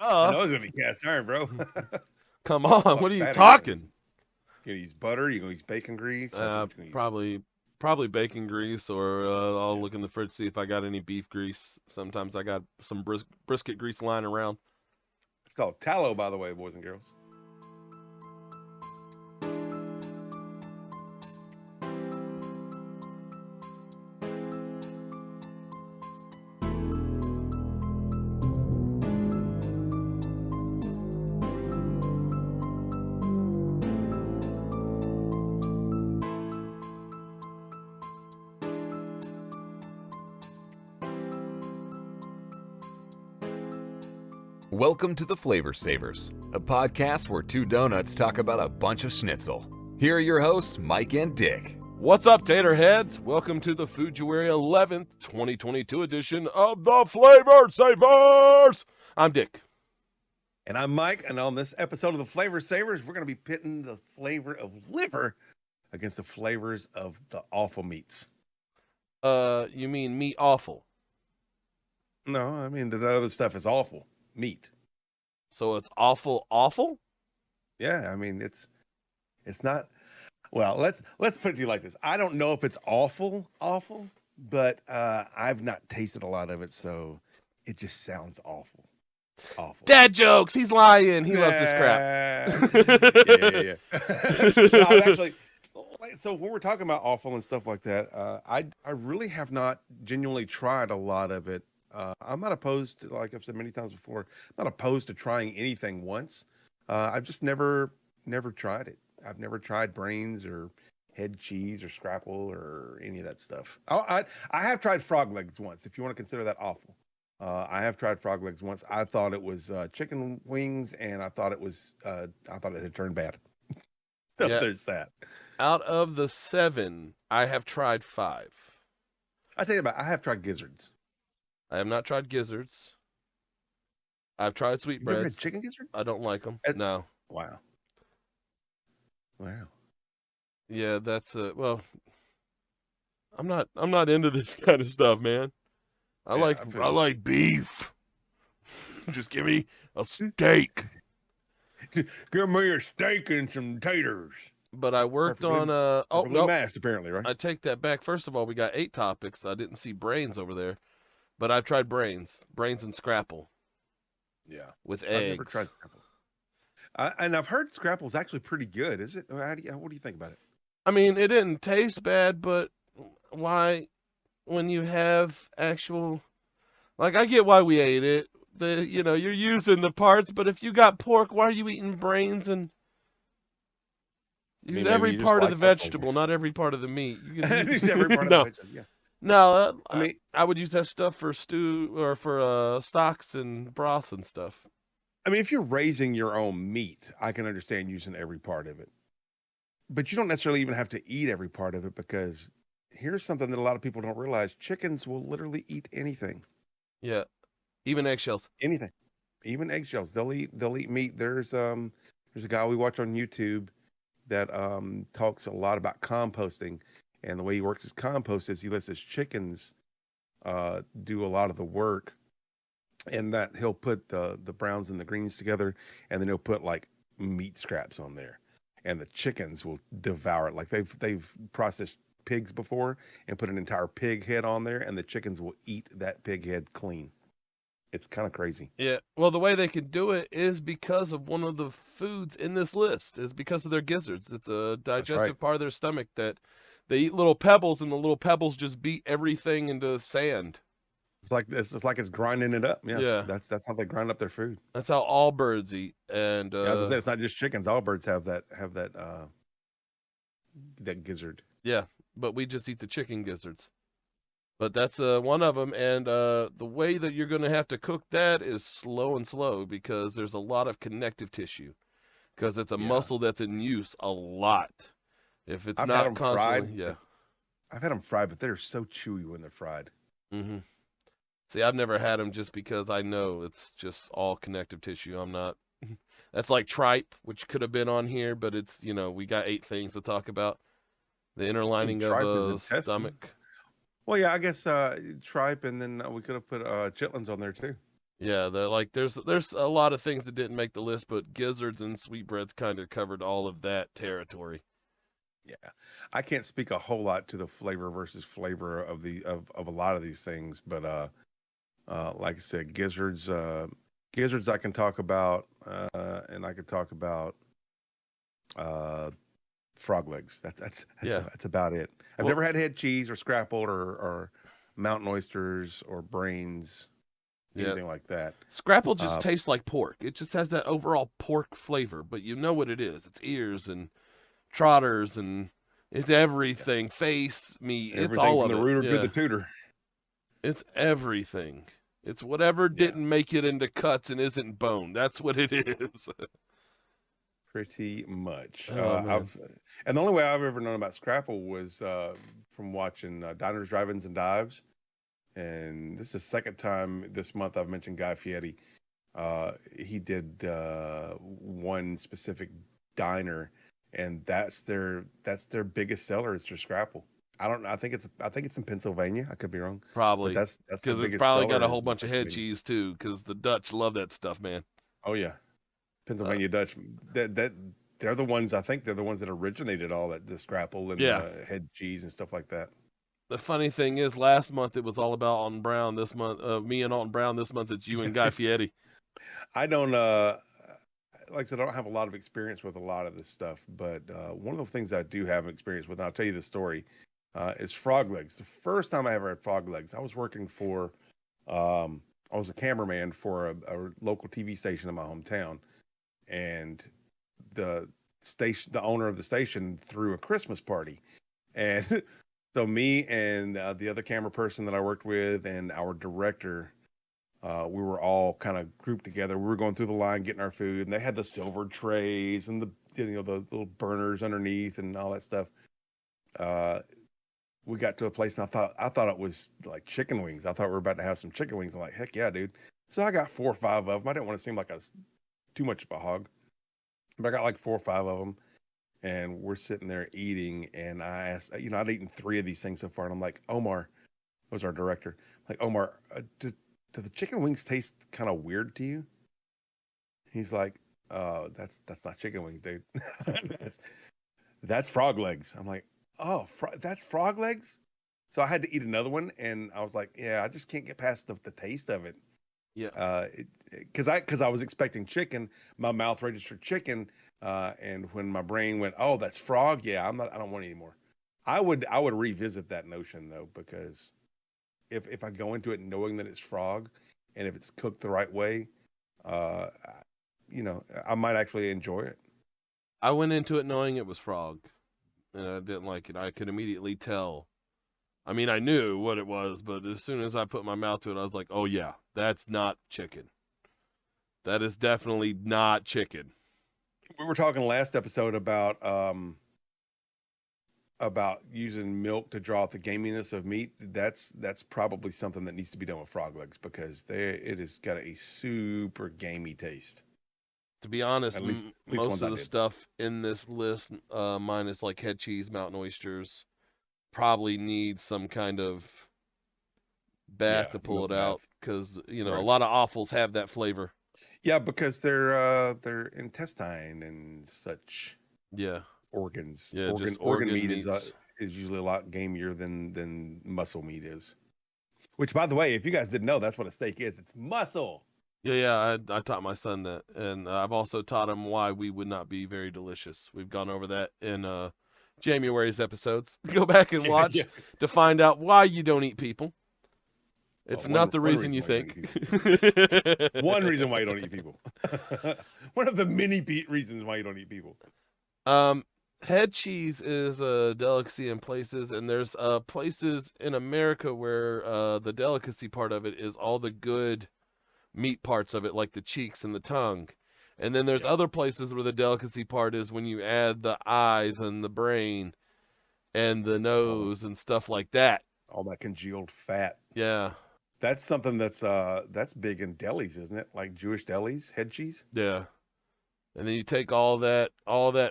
I Uh, know it's gonna be cast iron, bro. come on. What What are you fat are you gonna use? talking? You gonna use butter? You gonna use bacon grease? What you gonna use? Probably bacon grease, or I'll look in the fridge see if I got any beef grease. Sometimes I got some brisket grease lying around. It's called tallow, by the way, boys and girls. Welcome to the Flavor Savors, a podcast where two donuts talk about a bunch of schnitzel. Here are your hosts, Mike and Dick. What's up, Taterheads? Welcome to the February 11th, 2022 edition of the Flavor Savors. I'm Dick. And I'm Mike, and on this episode of the Flavor Savers, we're gonna be pitting the flavor of liver against the flavors of the awful meats. You mean meat awful? No, I mean the other stuff is awful meat. So it's awful? Yeah, I mean it's not. Well, let's put it to you like this. I don't know if it's awful, but I've not tasted a lot of it, so it just sounds awful. Dad jokes. He's lying. He loves this crap. Yeah. No, I've actually. So when we're talking about awful and stuff like that, I really have not genuinely tried a lot of it. I'm not opposed to, like I've said many times before, I'm not opposed to trying anything once. I've just never tried it. I've never tried brains or head cheese or scrapple or any of that stuff. I have tried frog legs once, if you want to consider that awful. I have tried frog legs once. I thought it was chicken wings, and I thought it had turned bad. So Yeah. there's that. Out of the 7, I have tried 5. I tell you about. I have tried gizzards. I have not tried gizzards. I've tried You've never had sweetbreads. chicken gizzard? I don't like them. Uh, No. Wow. Yeah, that's well. I'm not into this kind of stuff, man. I Yeah, like beef. Just give me a steak. Give me a steak and some taters. But I worked on Perfectly mashed, apparently, right? I take that back. First of all, we got 8 topics. I didn't see brains over there, but I've tried brains and scrapple. Yeah, with I've never tried eggs. scrapple. And I've heard scrapple's actually pretty good. Is it? What do you think about it? I mean, it didn't taste bad, but why, when you have actual, like, I get why we ate it. You're using the parts, but if you got pork, why are you eating brains and I use mean, maybe every you just part of the like offal. vegetable, not every part of the meat? Use every part of the No, vegetable. Yeah. no. I mean, I would use that stuff for stew or for stocks and broths and stuff. if you're raising your own meat, I can understand using every part of it. But you don't necessarily even have to eat every part of it, because here's something that a lot of people don't realize: chickens will literally eat anything. Yeah, even eggshells. Anything, even eggshells. They'll eat meat. There's a guy we watch on YouTube that talks a lot about composting, and the way he works his compost is he lets his chickens do a lot of the work, and that he'll put the browns and the greens together, and then he'll put like meat scraps on there, and the chickens will devour it. Like they've processed pigs before and put an entire pig head on there, and the chickens will eat that pig head clean. It's kind of crazy. Yeah, well, the way they can do it is because of one of the foods in this list, is because of their gizzards. It's a That's right. digestive part of their stomach that they eat little pebbles, and the little pebbles just beat everything into sand. It's like it's grinding it up. Yeah, Yeah, that's how they grind up their food. that's how all birds eat. And Yeah, as I say, it's not just chickens. All birds have that gizzard. yeah, but we just eat the chicken gizzards. But that's one of them, and the way that you're going to have to cook that is slow, because there's a lot of connective tissue, because it's a Yeah. muscle that's in use a lot. If it's I've had not them constantly, fried. yeah. I've had them fried, but they're so chewy when they're fried. hmm See, I've never had them just because I know it's just all connective tissue. I'm not. That's like tripe, which could have been on here, but it's, we got 8 things to talk about. The inner lining of Tripe is a intestine. stomach. Well, yeah, I guess tripe, and then we could have put chitlins on there too. Yeah, there's a lot of things that didn't make the list, but gizzards and sweetbreads kind of covered all of that territory. Yeah, I can't speak a whole lot to the flavor versus flavor of of a lot of these things, but like I said, gizzards I can talk about, and I could talk about uh, frog legs. Yeah. That's about it. I've Well, never had head cheese or scrappled or mountain oysters or brains, yeah. anything like that. Scrapple just Uh, tastes like pork. It just has that overall pork flavor, but you know what it is. It's ears and trotters and it's yeah, everything. Face, meat, it's everything all from of the it. rooter to the Yeah. tutor. It's everything. It's whatever Yeah, didn't make it into cuts and isn't bone. That's what it is. pretty much. Oh man. And the only way I've ever known about scrapple was from watching Diners, Drive-ins, and Dives. And this is the second time this month I've mentioned Guy Fieri. He did one specific diner, and that's their biggest seller. It's their scrapple. I don't know. I think it's in Pennsylvania. I could be wrong, but Probably. that's their Because it's biggest probably got seller a is whole in bunch of head Pennsylvania. cheese too, because the Dutch love that stuff, man. Oh yeah, Uh, Pennsylvania Dutch. That they're the ones. I think they're the ones that originated all that the scrapple and yeah. the head cheese and stuff like that. The funny thing is, last month it was all about Alton Brown. This month, me and Alton Brown. This month it's you and Guy Fieri. I don't like I said, I don't have a lot of experience with a lot of this stuff, but one of the things I do have experience with, and I'll tell you the story, is frog legs. The first time I ever had frog legs, I was working for, I was a cameraman for a local TV station in my hometown, and the owner of the station threw a Christmas party, and so me and the other camera person that I worked with and our director, we were all kind of grouped together. We were going through the line getting our food, and they had the silver trays and the little burners underneath and all that stuff. Uh, we got to a place, and I thought it was like chicken wings. I thought we were about to have some chicken wings. I'm like, heck yeah, dude. So I got 4 or 5 of them. I didn't want to seem like I was too much of a hog, but I got like 4 or 5 of them, and we're sitting there eating. And I asked, I'd eaten 3 of these things so far, and I'm like, Omar was our director. Like, Omar, do the chicken wings taste kind of weird to you? He's like, that's not chicken wings, dude. that's, that's frog legs. I'm like, oh, that's frog legs. So I had to eat another one, and I was like, yeah, I just can't get past the taste of it. Yeah. Because I was expecting chicken, my mouth registered chicken, and when my brain went, oh, that's frog. Yeah, I don't want it anymore. I would revisit that notion though, because if I go into it knowing that it's frog, and if it's cooked the right way, uh, I might actually enjoy it. I went into it knowing it was frog, and I didn't like it. I could immediately tell. I mean, I knew what it was, but as soon as I put my mouth to it, I was like, "Oh yeah, that's not chicken. That is definitely not chicken." We were talking last episode about using milk to draw out the gaminess of meat. That's probably something that needs to be done with frog legs, because it has got a super gamey taste. To be honest, At least most ones of I the did. stuff in this list, minus like head cheese, mountain oysters, probably needs some kind of bath Yeah, to pull milk it out, bath. because a Right. lot of offals have that flavor. Yeah, because their intestine and such Yeah, organs. yeah, Organ just organ organ meat meats. is usually a lot gamier than muscle meat is. Which, by the way, if you guys didn't know, that's what a steak is. It's muscle. Yeah, I taught my son that, and I've also taught him why we would not be very delicious. We've gone over that in January's episodes. Go back and Yeah, yeah. watch to find out why you don't eat people. Well, It's not the one reason reason you why you don't eat think. people. One reason why you don't eat people. One of the many reasons why you don't eat people. um, Head cheese is a delicacy in places, and there's places in America where the delicacy part of it is all the good meat parts of it, like the cheeks and the tongue. And then there's Yeah. other places where the delicacy part is when you add the eyes and the brain and the All the nose and stuff like that. all that congealed fat. Yeah, That's something that's big in delis, isn't it? Like Jewish delis, head cheese. yeah. And then you take all that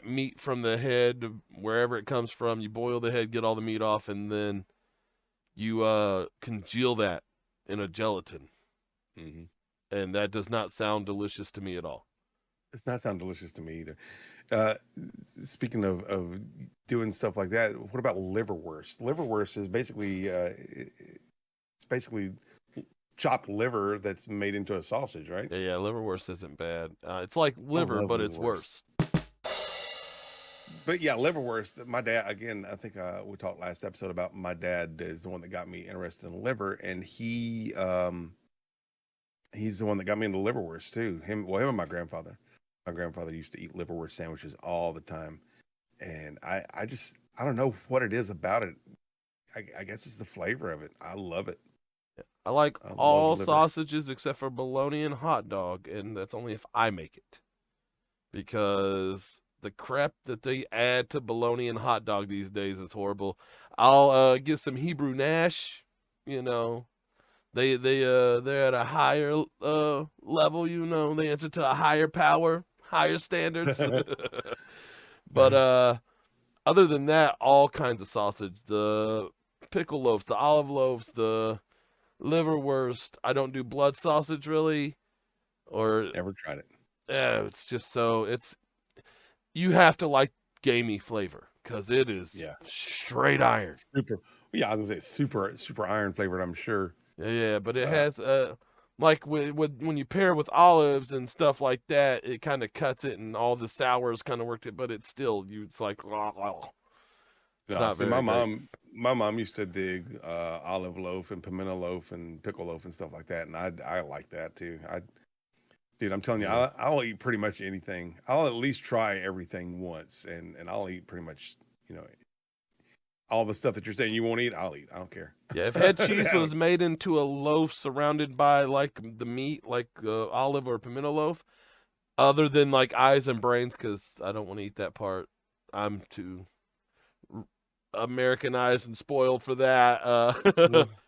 meat from the head, wherever it comes from. You boil the head, get all the meat off, and then you congeal that in a gelatin. Hmm. and that does not sound delicious to me at all. It's not sound delicious to me either. Uh, Speaking of doing stuff like that, what about liverwurst? Liverwurst is basically it's basically chopped liver that's made into a sausage, right? Yeah, liverwurst isn't bad. It's like liver, love but it's liverwurst. worse. But yeah, liverwurst. My dad, again, I think we talked last episode about my dad is the one that got me interested in liver, and he's the one that got me into liverwurst too. Him and my grandfather. My grandfather used to eat liverwurst sandwiches all the time, and I don't know what it is about it. I guess it's the flavor of it. I love it. I like I love all liver. sausages except for bologna and hot dog, and that's only if I make it. Because the crap that they add to bologna and hot dog these days is horrible. I'll get some Hebrew Nash, you know. They're at a higher level, you know. They answer to a higher power, higher standards. But other than that, all kinds of sausage. The pickle loaves, the olive loaves, the liverwurst. I don't do blood sausage really, or Never tried it. it's just you have to like gamey flavor because it is straight iron. Super. Yeah, I was gonna say super iron flavored. I'm sure. Yeah, but it has like when you pair with olives and stuff like that, it kind of cuts it, and all the sours kind of worked it. But it's still it's like it's not See, very my mom used to dig olive loaf and pimento loaf and pickle loaf and stuff like that, and I like that too. Dude, I'm telling you, I'll eat pretty much anything. I'll at least try everything once, and I'll eat pretty much, all the stuff that you're saying you won't eat, I'll eat. I don't care. Yeah, if head cheese was made into a loaf surrounded by like the meat, like olive or pimento loaf, other than like eyes and brains, because I don't want to eat that part. I'm too Americanized and spoiled for that.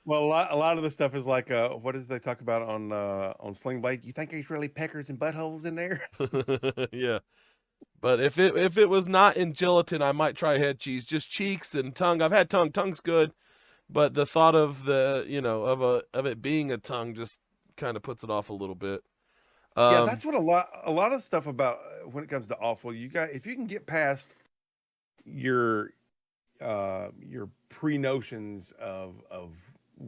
Well, a lot of the stuff is like, what is they talk about on Sling Blade? You think there's really peckers and buttholes in there? Yeah. But if it was not in gelatin, I might try head cheese. Just cheeks and tongue. I've had tongue. Tongue's good, but the thought of of it being a tongue just kind of puts it off a little bit. Yeah, that's what a lot of stuff about when it comes to offal. If you can get past your pre-notions of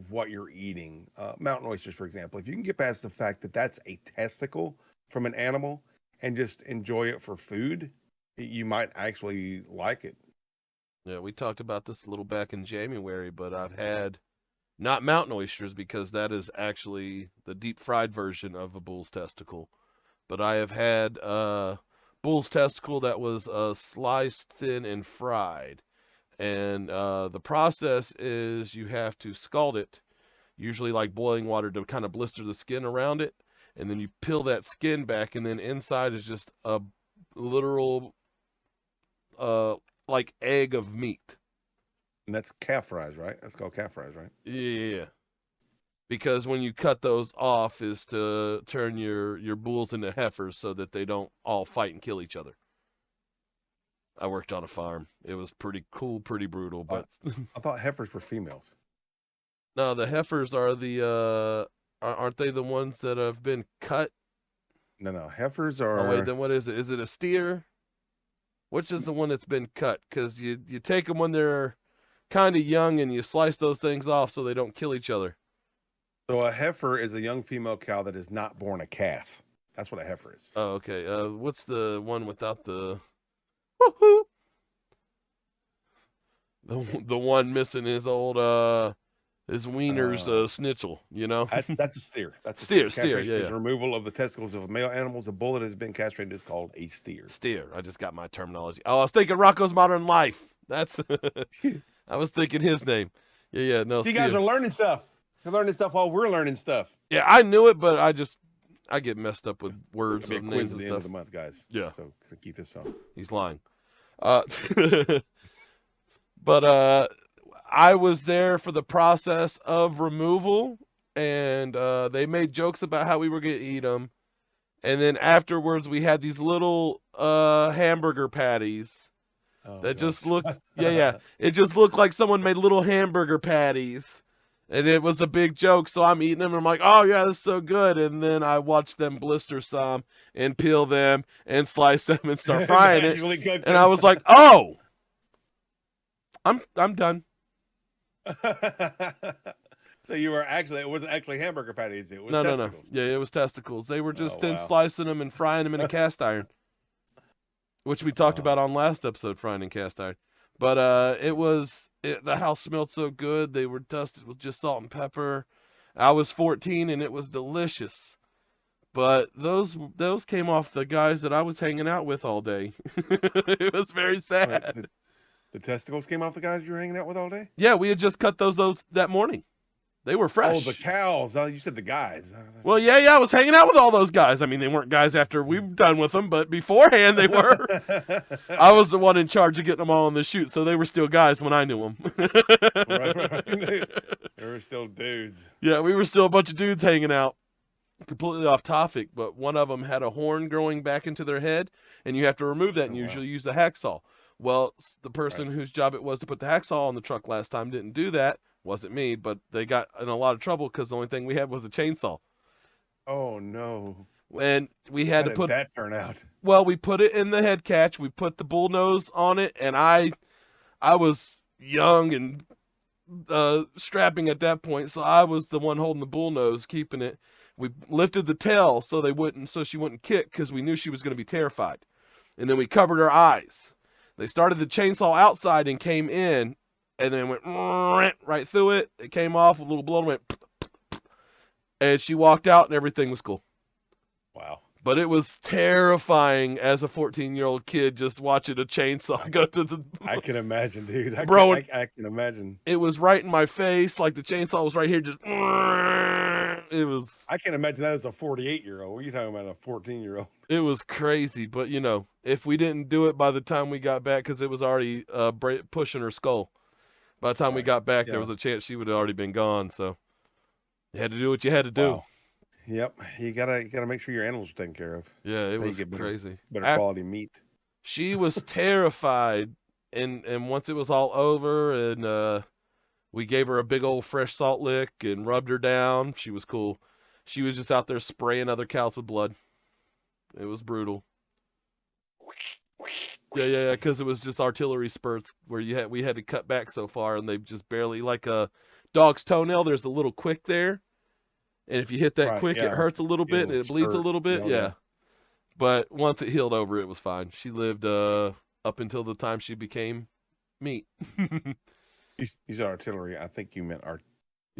what you're eating, mountain oysters, for example, if you can get past the fact that that's a testicle from an animal and just enjoy it for food, you might actually like it. Yeah, we talked about this a little back in January, but I've had not mountain oysters because that is actually the deep fried version of a bull's testicle. But I have had bull's testicle that was sliced thin and fried. And the process is you have to scald it, usually like boiling water to kind of blister the skin around it. And then you peel that skin back, and then inside is just a literal like egg of meat. And that's calf fries, right? That's called calf fries, right? Yeah. Because when you cut those off is to turn your bulls into heifers so that they don't all fight and kill each other. I worked on a farm. It was pretty cool, pretty brutal, but I thought heifers were females. No, the heifers are aren't they the ones that have been cut? No, heifers are. Oh wait, then what is it? Is it a steer? Which is the one that's been cut? Because you take them when they're kind of young and you slice those things off so they don't kill each other. So a heifer is a young female cow that is not born a calf. That's what a heifer is. Oh, okay. What's the one without the woohoo? The one missing his old his wiener's snitchel, you know? That's a steer. That's a steer. Castration Yeah. is removal of the testicles of male animals. A bull that has been castrated is called a steer. Steer. I just got my terminology. Oh, I was thinking Rocco's Modern Life. That's I was thinking his name. Yeah. No. See, you steer. guys are learning stuff. You're learning stuff while we're learning stuff. Yeah, I knew it, but I get messed up with words It'll of be a quiz names at and the stuff. end of the month, guys. Yeah. So keep this on. He's lying. But I was there for the process of removal, and they made jokes about how we were going to eat them. And then afterwards, we had these little hamburger patties that just looked, It just looked like someone made little hamburger patties And it was a big joke, so I'm eating them, and I'm like, oh, yeah, this is so good. And then I watched them blister some and peel them and slice them and start frying it. And I was like, oh, I'm done. So you were actually, it wasn't actually hamburger patties, it was No. testicles. Yeah, it was testicles. They were just thin wow. slicing them and frying them in a cast iron, which we talked about on last episode, frying in cast iron. But the house smelled so good. They were dusted with just salt and pepper. I was 14 and it was delicious. But those came off the guys that I was hanging out with all day. It was very sad. Wait, the testicles came off the guys you were hanging out with all day? Yeah, we had just cut those that morning. They were fresh. Oh, the cows. Oh, you said the guys. Well, yeah, I was hanging out with all those guys. I mean, they weren't guys after we were done with them, but beforehand they were. I was the one in charge of getting them all on the shoot, so they were still guys when I knew them. right. They were still dudes. Yeah, we were still a bunch of dudes hanging out. Completely off topic, but one of them had a horn growing back into their head, and you have to remove that and usually use the hacksaw. Well, the person whose job it was to put the hacksaw on the truck last time didn't do that. Wasn't me, but they got in a lot of trouble because the only thing we had was a chainsaw. Oh no! And we had How to put did that turn out? Well, we put it in the head catch. We put the bull nose on it, and I was young and strapping at that point, so I was the one holding the bull nose, keeping it. We lifted the tail so she wouldn't kick because we knew she was going to be terrified. And then we covered her eyes. They started the chainsaw outside and came in, and then went right through it. It came off, a little blood went, and she walked out, and everything was cool. Wow. But it was terrifying as a 14-year-old kid just watching a chainsaw go to the... I can imagine, dude. I can imagine. It was right in my face, like the chainsaw was right here, just... It was... I can't imagine that as a 48-year-old. What are you talking about, a 14-year-old? It was crazy, but, if we didn't do it by the time we got back, because it was already pushing her skull. By the time we got back, there was a chance she would have already been gone, so you had to do what you had to do. Wow. Yep, you gotta make sure your animals are taken care of. Yeah, it was crazy. Better quality meat. She was terrified, and once it was all over, and we gave her a big old fresh salt lick and rubbed her down, she was cool. She was just out there spraying other cows with blood. It was brutal. Yeah, because it was just artillery spurts where we had to cut back so far, and they just barely, like a dog's toenail, there's a little quick there. And if you hit that quick, it hurts a little bit and it bleeds a little bit. Yeah. But once it healed over, it was fine. She lived up until the time she became meat. You said artillery. I think you meant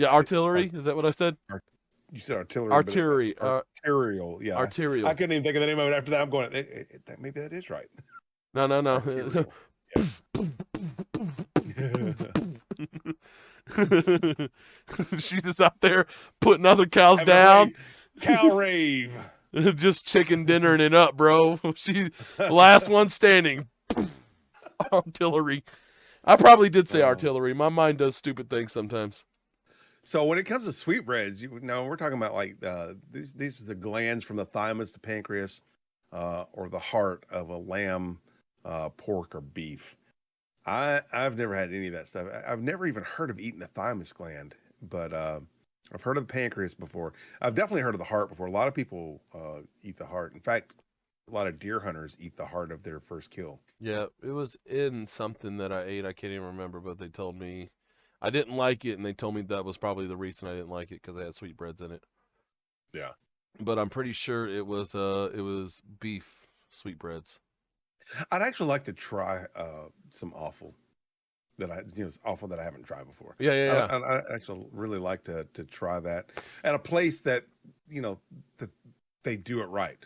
artillery. Is that what I said? You said artillery. Artillery. Arterial. Yeah. Arterial. I couldn't even think of the name of it after that. I'm going, maybe that is right. No. She's just out there putting other cows down. Cow rave. Just chicken dinnering it up, bro. She last one standing. Artillery. I probably did say artillery. My mind does stupid things sometimes. So when it comes to sweetbreads, we're talking about like these are the glands from the thymus, the pancreas, or the heart of a lamb, pork, or beef. I've never had any of that stuff. I've never even heard of eating the thymus gland, but I've heard of the pancreas before. I've definitely heard of the heart before. A lot of people eat the heart. In fact, a lot of deer hunters eat the heart of their first kill. Yeah, it was in something that I ate. I can't even remember, but they told me I didn't like it, and they told me that was probably the reason I didn't like it, because it had sweetbreads in it. Yeah. But I'm pretty sure it was beef sweetbreads. I'd actually like to try some offal offal that I haven't tried before. Yeah. I actually really like to try that at a place that that they do it right.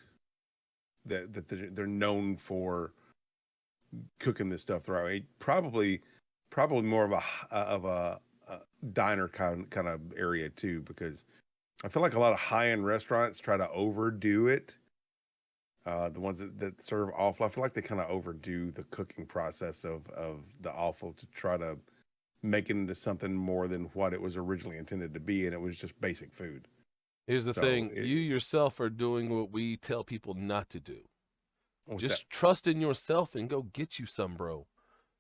That they're known for cooking this stuff the right way. Probably more of a diner kind of area too, because I feel like a lot of high-end restaurants try to overdo it. The ones that serve offal, I feel like they kind of overdo the cooking process of the offal to try to make it into something more than what it was originally intended to be, and it was just basic food. Here's the thing. You yourself are doing what we tell people not to do. Just trust in yourself and go get you some, bro.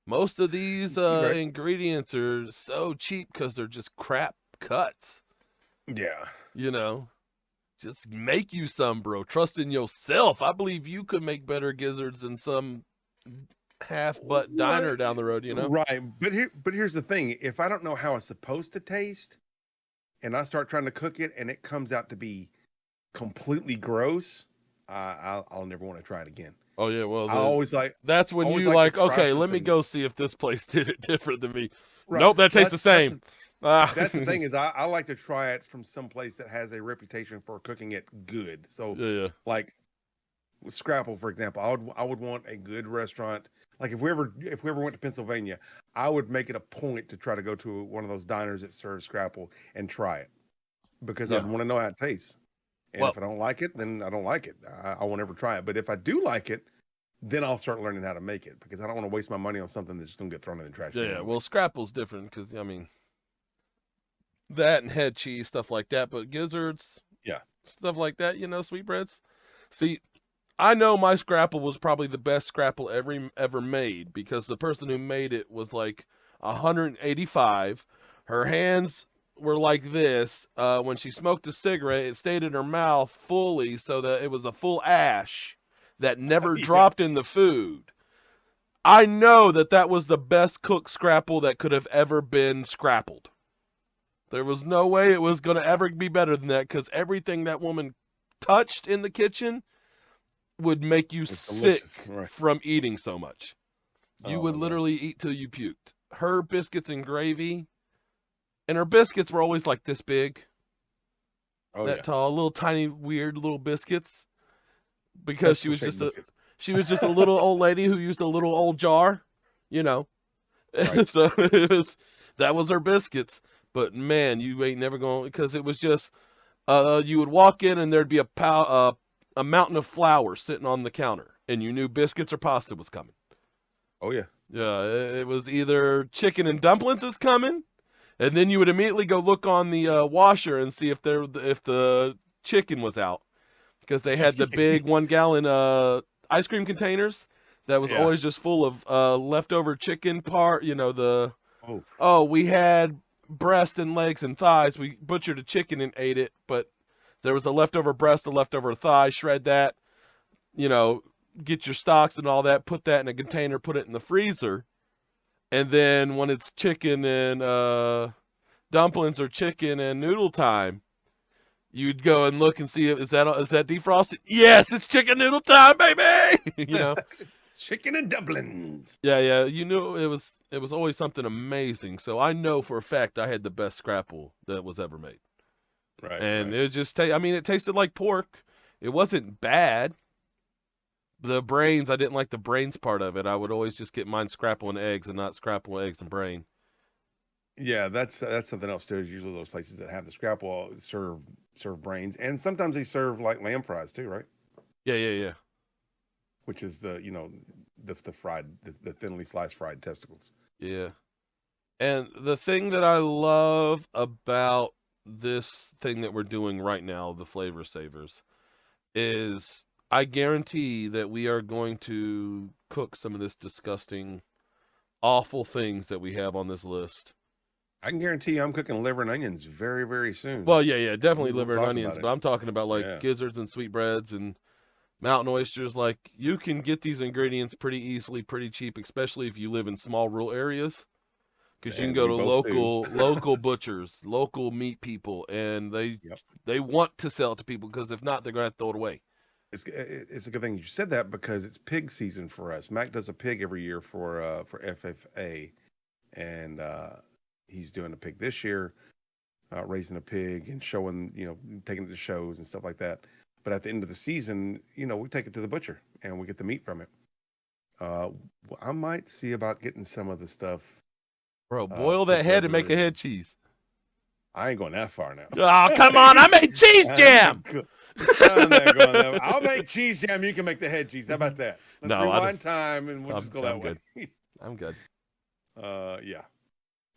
Most of these ingredients are so cheap because they're just crap cuts. Yeah. You know, just make you some, bro. Trust in yourself. I believe you could make better gizzards than some half-butt diner down the road, you know? Right. But here's the thing. If I don't know how it's supposed to taste and I start trying to cook it and it comes out to be completely gross, I'll never want to try it again. Oh yeah, well, that's when always you like to try okay, let me something. go see if this place did it different than me. Right. Nope, that Well, tastes the same. That's the thing is I like to try it from some place that has a reputation for cooking it good. So Yeah. like with Scrapple, for example, I would want a good restaurant. Like if we ever went to Pennsylvania, I would make it a point to try to go to one of those diners that serves Scrapple and try it because Yeah. I'd want to know how it tastes. And Well, if I don't like it, then I don't like it. I won't ever try it. But if I do like it, then I'll start learning how to make it because I don't want to waste my money on something that's just gonna get thrown in the trash. yeah. Anyway. Well, Scrapple's different because I mean that and head cheese stuff like that, but gizzards, Yeah. stuff like that, you know, sweetbreads. See, I know my Scrapple was probably the best Scrapple ever made because the person who made it was like 185. Her hands were like this. When she smoked a cigarette, it stayed in her mouth fully so that it was a full ash that never Yeah. dropped in the food. I know that was the best cooked Scrapple that could have ever been scrappled. There was no way it was going to ever be better than that because everything that woman touched in the kitchen would make you sick right. from eating so much. You would my literally eat till you puked. Her biscuits and gravy, and her biscuits were always like this big, that tall, little tiny, weird little biscuits. Because she was just a little old lady who used a little old jar, you know. Right. So that was her biscuits. But man, you ain't never going because it was just you would walk in and there'd be a mountain of flour sitting on the counter, and you knew biscuits or pasta was coming. Oh yeah. Yeah, it was either chicken and dumplings is coming, and then you would immediately go look on the washer and see if the chicken was out, because they had the big 1 gallon ice cream containers that was always just full of leftover chicken part. You know we had breast and legs and thighs. We butchered a chicken and ate it, but there was a leftover breast, a leftover thigh. Shred that, you know, get your stocks and all that, put that in a container, put it in the freezer, and then when it's chicken and dumplings or chicken and noodle time, you'd go and look and see is that defrosted? Yes, it's chicken noodle time, baby. You know, chicken and dumplings. Yeah. You knew it was always something amazing. So I know for a fact I had the best Scrapple that was ever made. Right. And it just it tasted like pork. It wasn't bad. The brains, I didn't like the brains part of it. I would always just get mine Scrapple and eggs and not Scrapple, eggs, and brain. Yeah, that's something else too. Usually those places that have the Scrapple serve brains, and sometimes they serve like lamb fries too, right? Yeah. Which is the fried, the thinly sliced fried testicles. Yeah. And the thing that I love about this thing that we're doing right now, the Flavor Savors, is I guarantee that we are going to cook some of this disgusting, awful things that we have on this list. I can guarantee you I'm cooking liver and onions very, very soon. Well, yeah, definitely liver and onions, but I'm talking about like gizzards and sweetbreads and mountain oysters. Like, you can get these ingredients pretty easily, pretty cheap, especially if you live in small rural areas. Because you can go to local butchers, local meat people, and they want to sell it to people, because if not, they're going to have to throw it away. It's a good thing you said that, because it's pig season for us. Mac does a pig every year for FFA, and he's doing a pig this year, raising a pig and showing, taking it to shows and stuff like that. But at the end of the season, we take it to the butcher and we get the meat from it. I might see about getting some of the stuff. Bro, boil that head and make a head cheese. I ain't going that far now. Oh, come on. I made cheese jam. I'll make cheese jam. You can make the head cheese. How about that? Let's rewind time and we'll just go that way. I'm good. Yeah.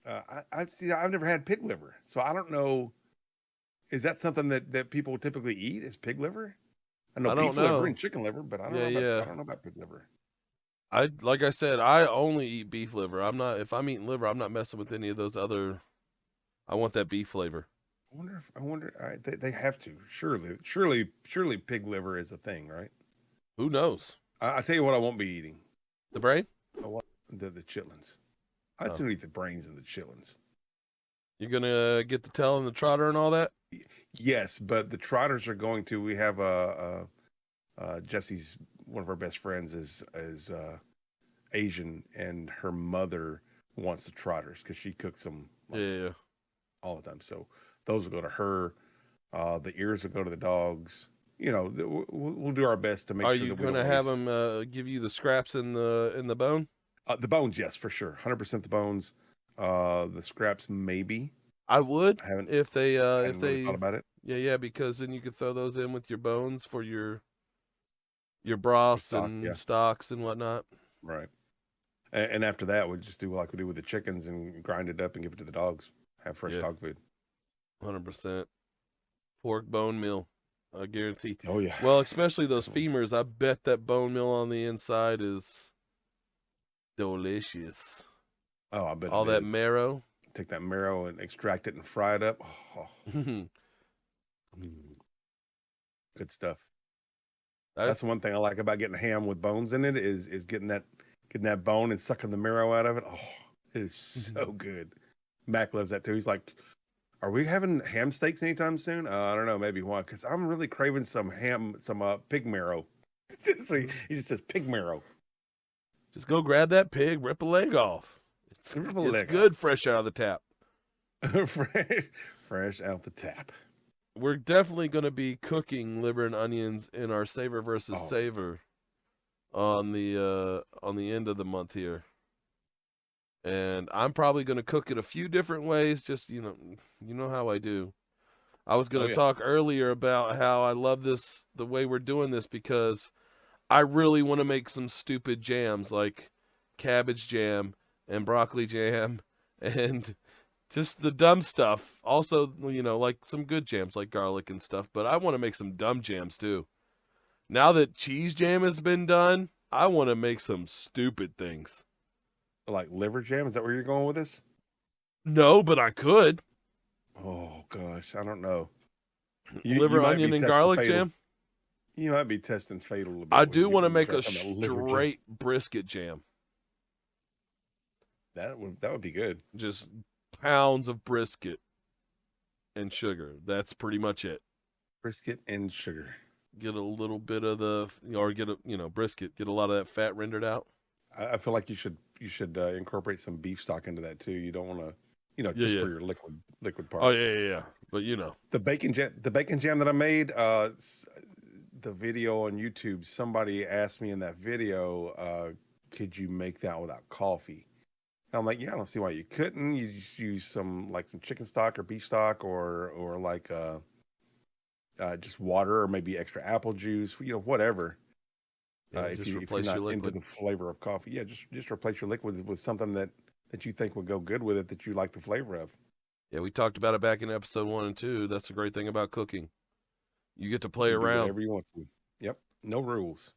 I see. I've never had pig liver, so I don't know. Is that something that people typically eat? Is pig liver? I know beef liver and chicken liver, but I don't know about pig liver. Like I said, I only eat beef liver. If I'm eating liver, I'm not messing with any of those other. I want that beef flavor. I wonder. They have to. Surely, pig liver is a thing, right? Who knows? I tell you what, I won't be eating The brain? I want the chitlins. I'd Oh. sooner eat the brains than the chitlins. You're gonna get the tail and the trotter and all that? Yes, but the trotters are going to. We have Jesse's, one of our best friends is Asian, and her mother wants the trotters because she cooks them Yeah. all the time. So those will go to her. The ears will go to the dogs. You know, we'll do our best to make Are sure you that we don't gonna have waste. them give you the scraps in the bone? The bones, yes, for sure, 100% the bones. The scraps, maybe. I would I haven't if they really thought about it. yeah, because then you could throw those in with your bones for your broths Stock, and yeah. stocks and whatnot. Right. And after that, we'll just do like we do with the chickens and grind it up and give it to the dogs. Have fresh Yeah. dog food. 100% pork bone meal, I guarantee. Oh yeah. Well, especially those femurs. I bet that bone meal on the inside is delicious. Oh, I bet All it that is. marrow. Take that marrow and extract it and fry it up. Oh, good stuff. That's the one thing I like about getting ham with bones in it is getting that bone and sucking the marrow out of it. Oh, it is so good. Mac loves that too. He's like, "Are we having ham steaks anytime soon?" I don't know, maybe one, because I'm really craving some pig marrow. So he just says pig marrow. Just go grab that pig, rip a leg off. It's good fresh out of the tap. Fresh out the tap. We're definitely going to be cooking liver and onions in our Savor versus Oh. Savor on the end of the month here. And I'm probably going to cook it a few different ways, just you know how I do. I was going to talk earlier about how I love the way we're doing this, because I really want to make some stupid jams like cabbage jam and broccoli jam and just the dumb stuff. Also, like some good jams like garlic and stuff, but I want to make some dumb jams too. Now that cheese jam has been done, I want to make some stupid things. Like liver jam? Is that where you're going with this? No, but I could. Oh gosh, I don't know. Liver, onion, and garlic jam? You might be testing fatal a bit. I do want to make a straight brisket jam. That would be good. Just pounds of brisket and sugar. That's pretty much it. Brisket and sugar. Get a little bit of brisket. Get a lot of that fat rendered out. I feel like you should incorporate some beef stock into that too. You don't want to, for your liquid parts. Oh yeah. But the bacon jam that I made, the video on YouTube. Somebody asked me in that video, could you make that without coffee? And I'm like, yeah, I don't see why you couldn't. You just use some chicken stock or beef stock or like just water or maybe extra apple juice, whatever. Yeah, if you're not into the flavor of coffee, just replace your liquid with something that you think would go good with it, that you like the flavor of. Yeah, we talked about it back in episode 1 and 2. That's the great thing about cooking. You get to play around. Do whatever you want to. Yep, no rules.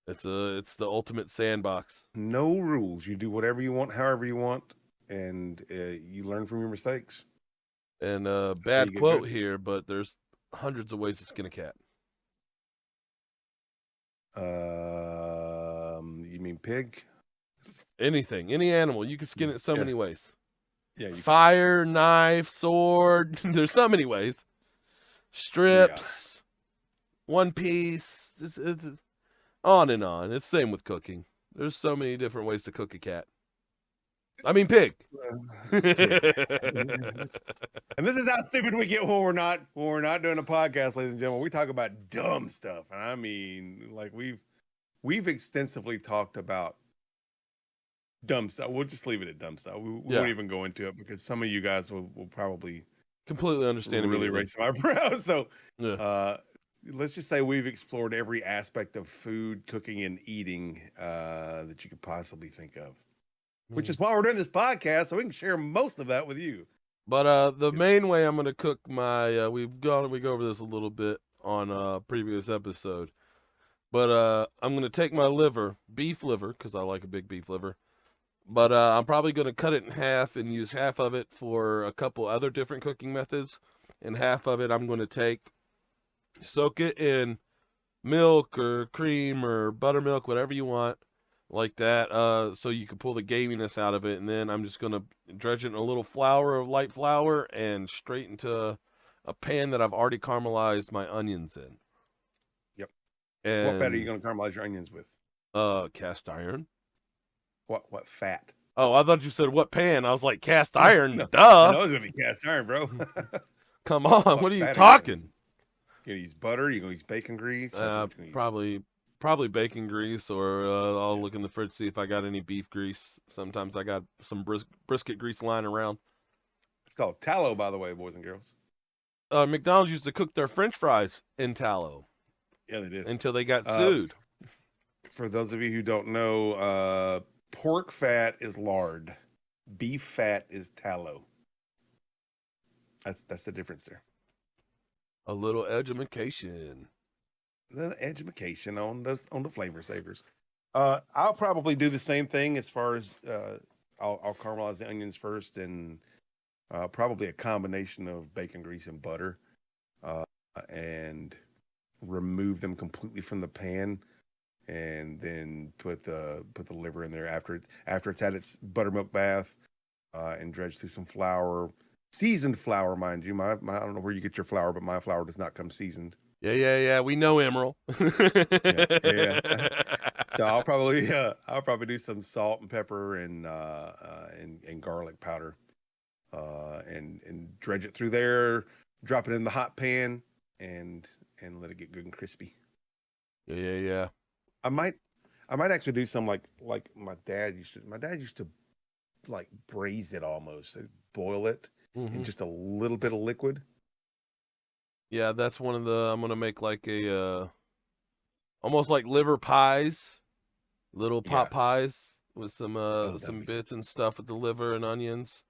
It's the ultimate sandbox. No rules. You do whatever you want, however you want, and you learn from your mistakes. And bad quote here, but there's hundreds of ways to skin a cat. You mean pig? Anything, any animal, you can skin it so many ways. Yeah. Fire, knife, sword. There's so many ways. Strips, one piece. It's on and on. It's the same with cooking. There's so many different ways to cook a cat. I mean, pig. And this is how stupid we get when we're not doing a podcast, ladies and gentlemen. We talk about dumb stuff, and I mean, like we've extensively talked about dumb stuff. We'll just leave it at dumb stuff. We won't even go into it because some of you guys will probably completely understand. Really raise my eyebrows. So, let's just say we've explored every aspect of food, cooking, and eating that you could possibly think of. Which is why we're doing this podcast, so we can share most of that with you. But the main way I'm going to cook my we go over this a little bit on a previous episode. But I'm going to take my liver, beef liver, because I like a big beef liver. But I'm probably going to cut it in half and use half of it for a couple other different cooking methods. And half of it I'm going to soak it in milk or cream or buttermilk, whatever you want, like that, so you can pull the gaminess out of it. And then I'm just going to dredge it in a little light flour, and straight into a pan that I've already caramelized my onions in. Yep. And What fat are you going to caramelize your onions with? Cast iron. What fat? Oh, I thought you said what pan. I was like, cast No, iron, no. I duh. know it's going to be cast iron, bro. Come on, what are you fat talking? You going to use butter? You going to use bacon grease? Probably bacon grease, or I'll look in the fridge, see if I got any beef grease. Sometimes I got some brisket grease lying around. It's called tallow, by the way, boys and girls. McDonald's used to cook their French fries in tallow. Yeah, they did. Until they got sued. For those of you who don't know, pork fat is lard. Beef fat is tallow. That's the difference there. A little education. The education on the Flavor Savors. I'll probably do the same thing as far as I'll caramelize the onions first, and probably a combination of bacon grease and butter, and remove them completely from the pan, and then put the liver in there after it's had its buttermilk bath, and dredge through some flour, seasoned flour, mind you. I don't know where you get your flour, but my flour does not come seasoned. Yeah. We know, Emerald. Yeah. So I'll probably do some salt and pepper and garlic powder, and dredge it through there. Drop it in the hot pan and let it get good and crispy. Yeah. I might actually do some like my dad used to like braise it almost, boil it in just a little bit of liquid. Yeah, that's one of the. I'm gonna make like a almost like liver pies, little pot pies with some bits and stuff with the liver and onions.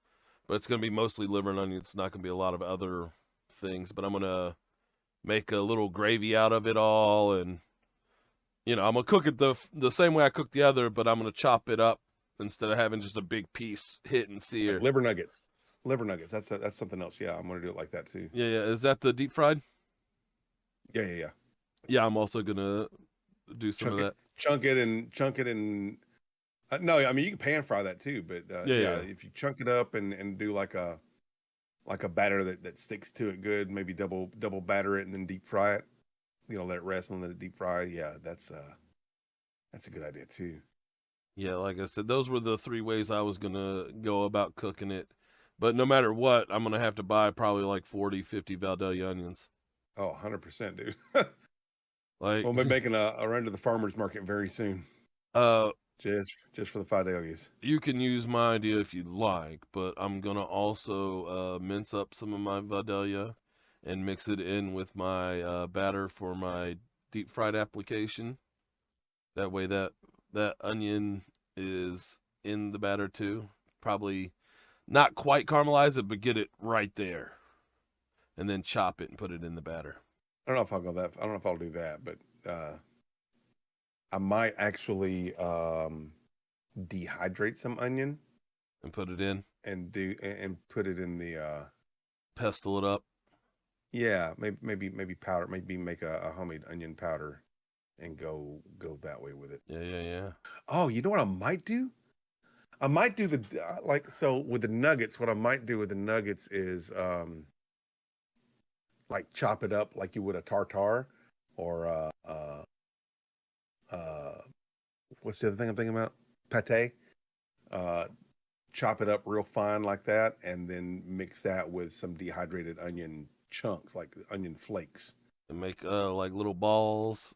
But it's gonna be mostly liver and onions. It's not gonna be a lot of other things. But I'm gonna make a little gravy out of it all, and I'm gonna cook it the same way I cooked the other, but I'm gonna chop it up instead of having just a big piece hit and sear. Like liver nuggets. That's something else. Yeah, I'm gonna do it like that too. Yeah. Is that the deep fried? Yeah. Yeah, I'm also gonna do some of that. Chunk it and no, I mean you can pan fry that too, but yeah, if you chunk it up and do like a batter that sticks to it good, maybe double batter it and then deep fry it. Let it rest and let it deep fry. Yeah, that's a good idea too. Yeah, like I said, those were the 3 ways I was gonna go about cooking it. But no matter what, I'm gonna have to buy probably like 40, 50 Valdelia onions. Oh, 100%, dude. Like, we'll be making a run to the farmer's market very soon. Just for the Fidelias. You can use my idea if you'd like, but I'm gonna also mince up some of my Valdelia and mix it in with my batter for my deep fried application. That way that onion is in the batter too. Probably not quite caramelize it, but get it right there. And then chop it and put it in the batter. I don't know if I'll go that. I don't know if I'll do that, but I might actually dehydrate some onion and put it in and put it in the pestle it up. Yeah, maybe powder. Maybe make a homemade onion powder and go that way with it. Yeah. Oh, you know what I might do? I might do so with the nuggets. What I might do with the nuggets is like chop it up like you would a tartare, or what's the other thing I'm thinking about? Pate. Chop it up real fine like that, and then mix that with some dehydrated onion chunks, like onion flakes, and make like little balls.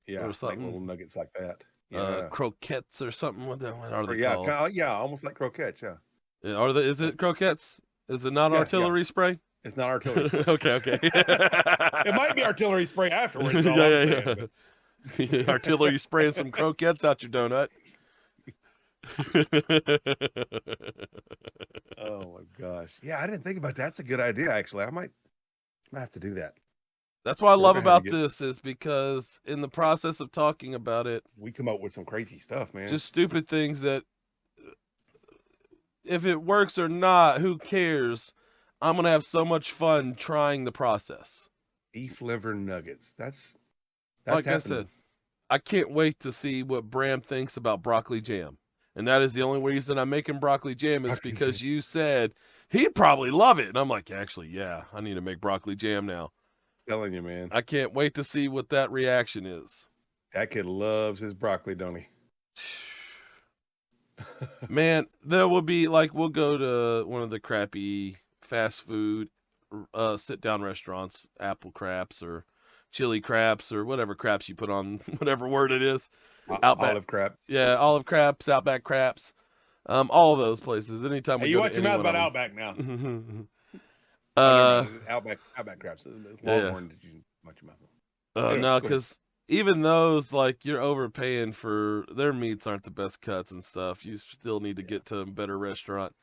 Yeah, or something. Like little nuggets like that. Yeah, croquettes or something. What are they yeah, called? almost like croquettes. Yeah. Is it croquettes? Is it not artillery spray? It's not artillery spray. Okay. It might be artillery spray afterwards. Yeah. Artillery spraying some croquettes out your donut. Oh my gosh. Yeah, I didn't think about that. That's a good idea, actually. I might have to do that. That's what I love about this is because in the process of talking about it, we come up with some crazy stuff, man. Just stupid things that if it works or not, who cares? I'm gonna have so much fun trying the process. Beef liver nuggets. That's Like I happening. said, I can't wait to see what Bram thinks about broccoli jam. And that is the only reason I'm making broccoli jam is Broccoli because jam. you said he'd probably love it. And I'm like, actually, yeah, I need to make broccoli jam now. Telling you, man. I can't wait to see what that reaction is. That kid loves his broccoli, don't he? Man, there will be like we'll go to one of the crappy fast food sit down restaurants, apple craps or chili craps or whatever craps you put on whatever word it is. Outback. Olive crap. Yeah, olive craps, outback craps. All of those places. Anytime Hey, we you go watch to your any mouth one about of Outback now. them. Oh, never mind. Outback craps. It's Yeah. Longhorn that you watch your mouth. Anyway, No, go ahead. because even those, like, you're overpaying for their meats aren't the best cuts and stuff. You still need to get to a better restaurant.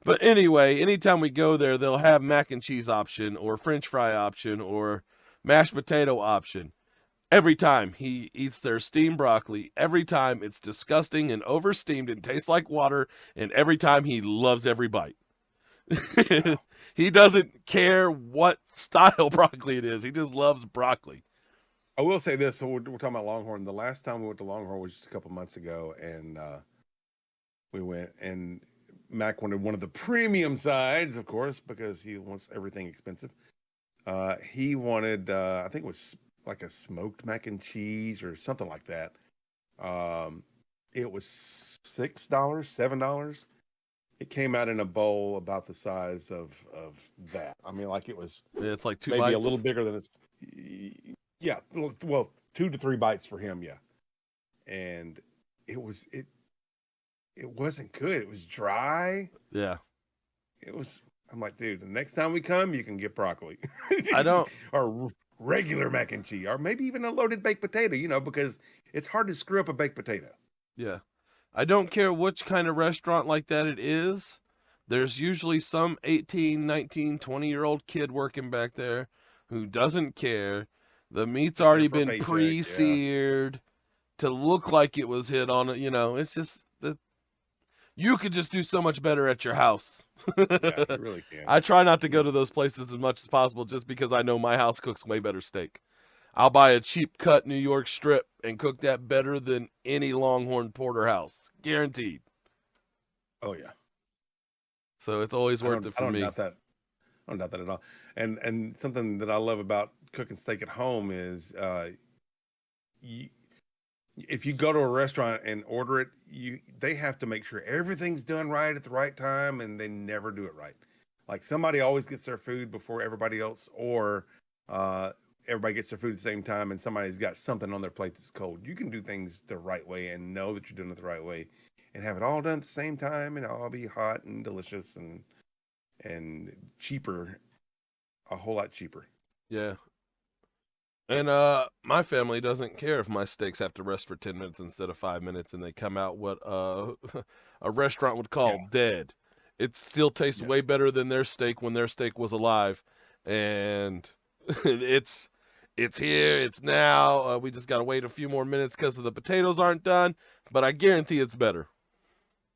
But anyway, anytime we go there, they'll have mac and cheese option or French fry option or mashed potato option. Every time he eats their steamed broccoli, every time it's disgusting and oversteamed and tastes like water, and every time he loves every bite. Wow. He doesn't care what style broccoli it is. He just loves broccoli. I will say this. So we're talking about Longhorn. The last time we went to Longhorn was just a couple months ago, and we went, and Mac wanted one of the premium sides, of course, because he wants everything expensive. He wanted, I think it was like a smoked mac and cheese or something like that. It was $6, $7. It came out in a bowl about the size of that. I mean, like it was Yeah, it's like two maybe bites. a little bigger than it's. Yeah, well, 2 to 3 bites for him. Yeah, and it wasn't good. It was dry. Yeah. It was. I'm like, dude, the next time we come, you can get broccoli. I don't. Or regular mac and cheese, or maybe even a loaded baked potato. Because it's hard to screw up a baked potato. Yeah. I don't care which kind of restaurant like that it is. There's usually some 18, 19, 20-year-old kid working back there who doesn't care. The meat's Just there already for a been paycheck, pre-seared to look like it was hit on it. It's just that you could just do so much better at your house. Yeah, you really can. I try not to go to those places as much as possible just because I know my house cooks way better steak. I'll buy a cheap cut New York strip and cook that better than any Longhorn porterhouse. Guaranteed. Oh yeah. So it's always worth it for me. I don't doubt that at all. And something that I love about cooking steak at home is if you go to a restaurant and order it, they have to make sure everything's done right at the right time, and they never do it right. Like somebody always gets their food before everybody else, or everybody gets their food at the same time, and somebody's got something on their plate that's cold. You can do things the right way and know that you're doing it the right way, and have it all done at the same time, and all be hot and delicious and cheaper, a whole lot cheaper. Yeah. And my family doesn't care if my steaks have to rest for 10 minutes instead of 5 minutes and they come out what a restaurant would call dead. It still tastes way better than their steak when their steak was alive. And it's here, it's now. We just got to wait a few more minutes because the potatoes aren't done, but I guarantee it's better.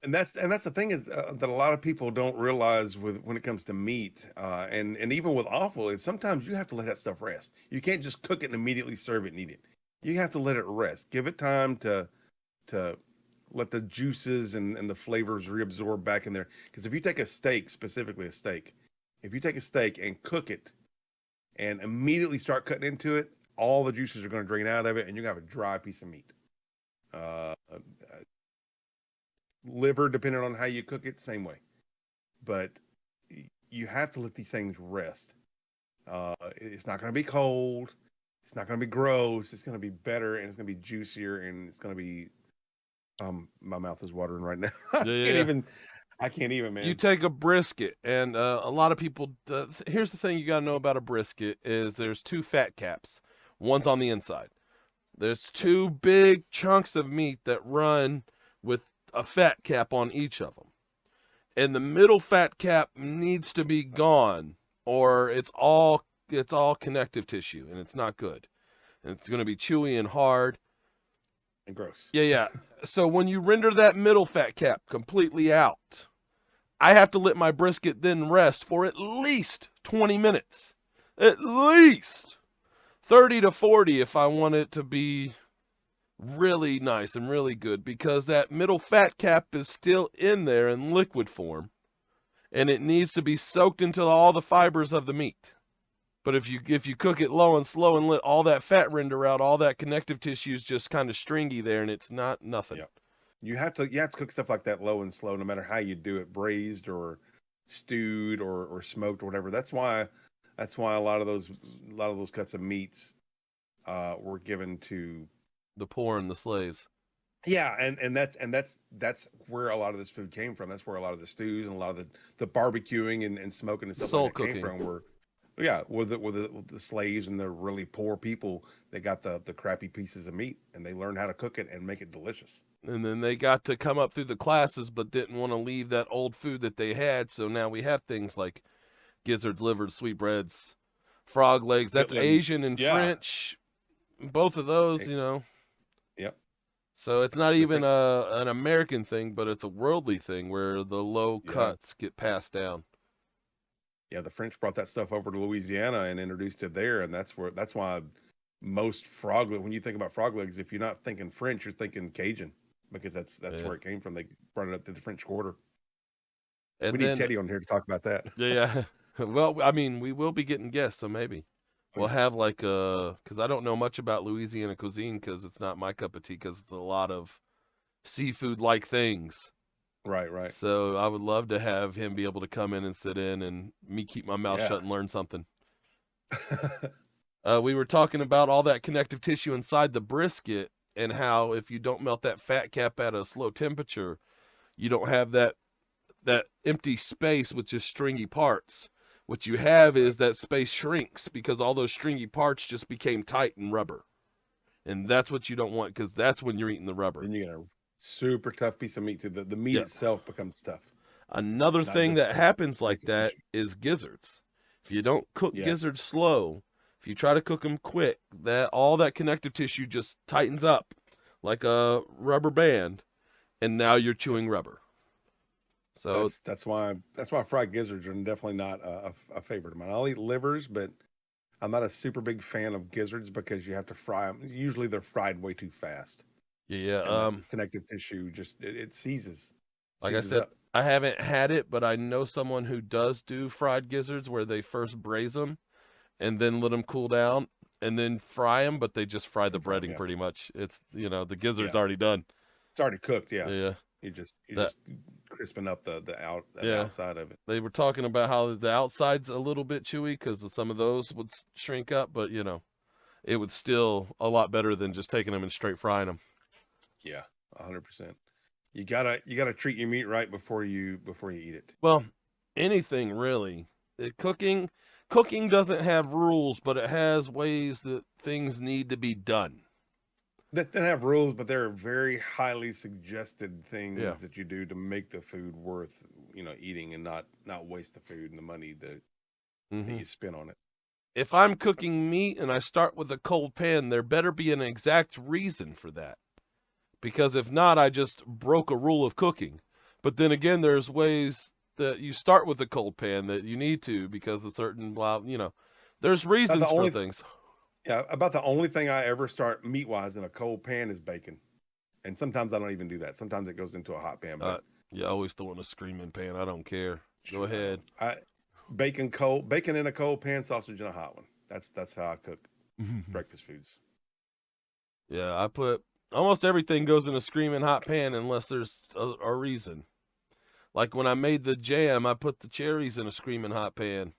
And that's the thing is that a lot of people don't realize when it comes to meat, and even with offal, is sometimes you have to let that stuff rest. You can't just cook it and immediately serve it and eat it. You have to let it rest. Give it time to let the juices and the flavors reabsorb back in there. Because if you take a steak, specifically a steak, if you take a steak and cook it and immediately start cutting into it, all the juices are going to drain out of it, and you're going to have a dry piece of meat. Liver, depending on how you cook it, same way. But you have to let these things rest. It's not going to be cold. It's not going to be gross. It's going to be better, and it's going to be juicier, and it's going to be. My mouth is watering right now. I can't even, man. You take a brisket, and a lot of people. Here's the thing you got to know about a brisket: is there's 2 fat caps. One's on the inside. There's 2 big chunks of meat that run with a fat cap on each of them. And the middle fat cap needs to be gone, or it's all connective tissue, and it's not good. And it's going to be chewy and hard. And gross. Yeah. So when you render that middle fat cap completely out, I have to let my brisket then rest for at least 20 minutes. At least 30 to 40 if I want it to be really nice and really good, because that middle fat cap is still in there in liquid form, and it needs to be soaked into all the fibers of the meat. But if you cook it low and slow and let all that fat render out, all that connective tissue is just kind of stringy there, and it's not nothing. Yep. You have to cook stuff like that low and slow, no matter how you do it, braised or stewed or smoked or whatever. That's why a lot of those cuts of meats were given to The poor and the slaves. Yeah, and that's where a lot of this food came from. That's where a lot of the stews and a lot of the barbecuing and smoking and stuff Soul like that cooking. came from. With the slaves and the really poor people, they got the crappy pieces of meat and they learned how to cook it and make it delicious. And then they got to come up through the classes, but didn't want to leave that old food that they had. So now we have things like gizzards, livers, sweetbreads, frog legs. That's Chitlins. Asian and Yeah. French. Both of those, Yep. So it's not even Different. an American thing, but it's a worldly thing where the low Yeah. cuts get passed down. Yeah, the French brought that stuff over to Louisiana and introduced it there, and that's why most when you think about frog legs, if you're not thinking French, you're thinking Cajun, because that's where it came from. They brought it up to the French Quarter. And We need Teddy on here to talk about that. Yeah. Well, I mean, we will be getting guests, so maybe we'll have like because I don't know much about Louisiana cuisine because it's not my cup of tea, because it's a lot of seafood-like things. Right. So I would love to have him be able to come in and sit in and me keep my mouth shut and learn something. We were talking about all that connective tissue inside the brisket and how if you don't melt that fat cap at a slow temperature, you don't have that empty space with just stringy parts. What you have is that space shrinks because all those stringy parts just became tight and rubber. And that's what you don't want, because that's when you're eating the rubber. Then you get a super tough piece of meat too. The meat itself becomes tough. Another thing that happens like that is gizzards. If you don't cook gizzards slow, if you try to cook them quick, all that connective tissue just tightens up like a rubber band, and now you're chewing rubber. So that's why fried gizzards are definitely not a favorite of mine. I'll eat livers, but I'm not a super big fan of gizzards because you have to fry them. Usually they're fried way too fast. Yeah. Connective tissue just it seizes. Like I said, up. I haven't had it, but I know someone who does do fried gizzards where they first braise them and then let them cool down and then fry them, but they just fry the breading pretty much. It's the gizzard's already done. It's already cooked. Yeah. You just crisping up the outside of it. They were talking about how the outside's a little bit chewy because some of those would shrink up, but it would still a lot better than just taking them and straight frying them. Yeah, 100%. You gotta treat your meat right before you eat it. Well, anything really. Cooking doesn't have rules, but it has ways that things need to be done. They don't have rules, but there are very highly suggested things that you do to make the food worth eating and not waste the food and the money that you spend on it. If I'm cooking meat and I start with a cold pan, there better be an exact reason for that. Because if not, I just broke a rule of cooking. But then again, there's ways that you start with a cold pan that you need to because of certain, there's reasons for things. Yeah, about the only thing I ever start meat-wise in a cold pan is bacon. And sometimes I don't even do that. Sometimes it goes into a hot pan. But I always throw in a screaming pan. I don't care. Go ahead. Bacon in a cold pan, sausage in a hot one. That's how I cook breakfast foods. Yeah, I put almost everything goes in a screaming hot pan unless there's a reason. Like when I made the jam, I put the cherries in a screaming hot pan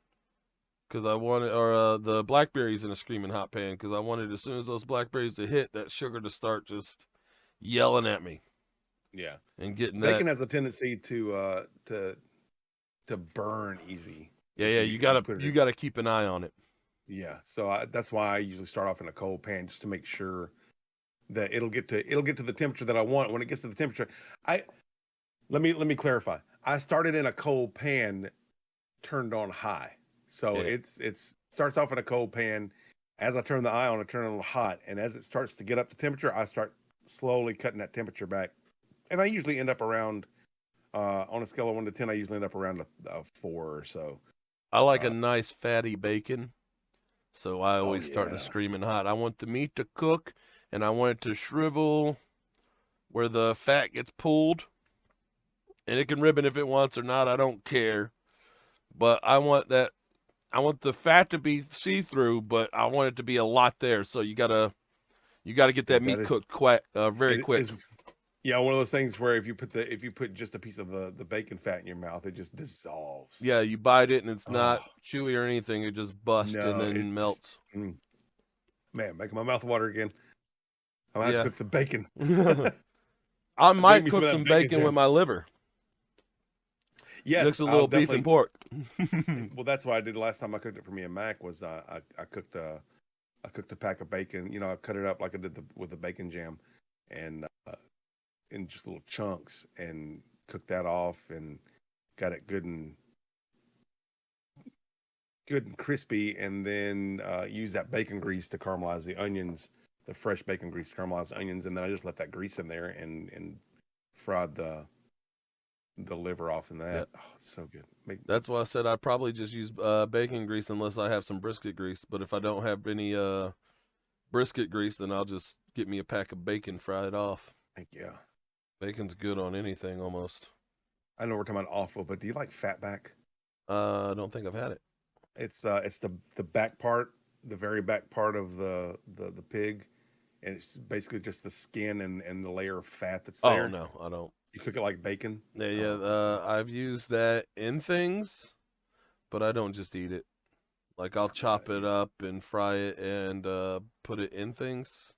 because I wanted, or the blackberries in a screaming hot pan because I wanted, as soon as those blackberries to hit, that sugar to start just yelling at me. Yeah, and getting bacon has a tendency to burn easy. Yeah, you gotta keep an eye on it. Yeah, so that's why I usually start off in a cold pan just to make sure that it'll get to the temperature that I want. When it gets to the temperature, let me clarify. I started in a cold pan, turned on high, so it's starts off in a cold pan. As I turn the eye on, I turn it on hot, and as it starts to get up to temperature, I start slowly cutting that temperature back, and I usually end up around On a scale of 1 to 10, I usually end up around a 4 or so. I like a nice fatty bacon, so I always start to yeah. screaming hot. I want the meat to cook, and I want it to shrivel where the fat gets pulled, and it can ribbon if it wants or not. I don't care, but I want that. I want the fat to be see-through, but I want it to be a lot there. So you gotta get Yeah, that that meat is cooked very it quick. is yeah, one of those things where if you put just a piece of the bacon fat in your mouth, it just dissolves. Yeah, you bite it and it's Oh not chewy or anything. It just busts and no, it then just melts. man, making my mouth water again. I'm gonna have to Yeah. cook some bacon. I Bring might me some cook of that some bacon bacon with jam. my liver. Yes, Mix a I'll little beef and definitely. pork. Well, that's what I did last time I cooked it for me and Mac. Was I cooked a pack of bacon. I cut it up like I did with the bacon jam, and in just little chunks, and cooked that off and got it good and crispy, and then use that bacon grease to caramelize the onions, the fresh bacon grease to caramelize the onions, and then I just let that grease in there and fried the liver off in that. Yep. Oh, it's so good. That's why I said I'd probably just use bacon grease unless I have some brisket grease. But if I don't have any brisket grease, then I'll just get me a pack of bacon, fry it off. Yeah. Bacon's good on anything almost. I know we're talking about awful, but do you like fatback? I don't think I've had it. It's the back part, the very back part of the pig, and it's basically just the skin and the layer of fat that's Oh there. no, I don't. You cook it like bacon. Yeah. Oh man. I've used that in things, but I don't just eat it. Like I'll Yeah, man. chop it up and fry it and put it in things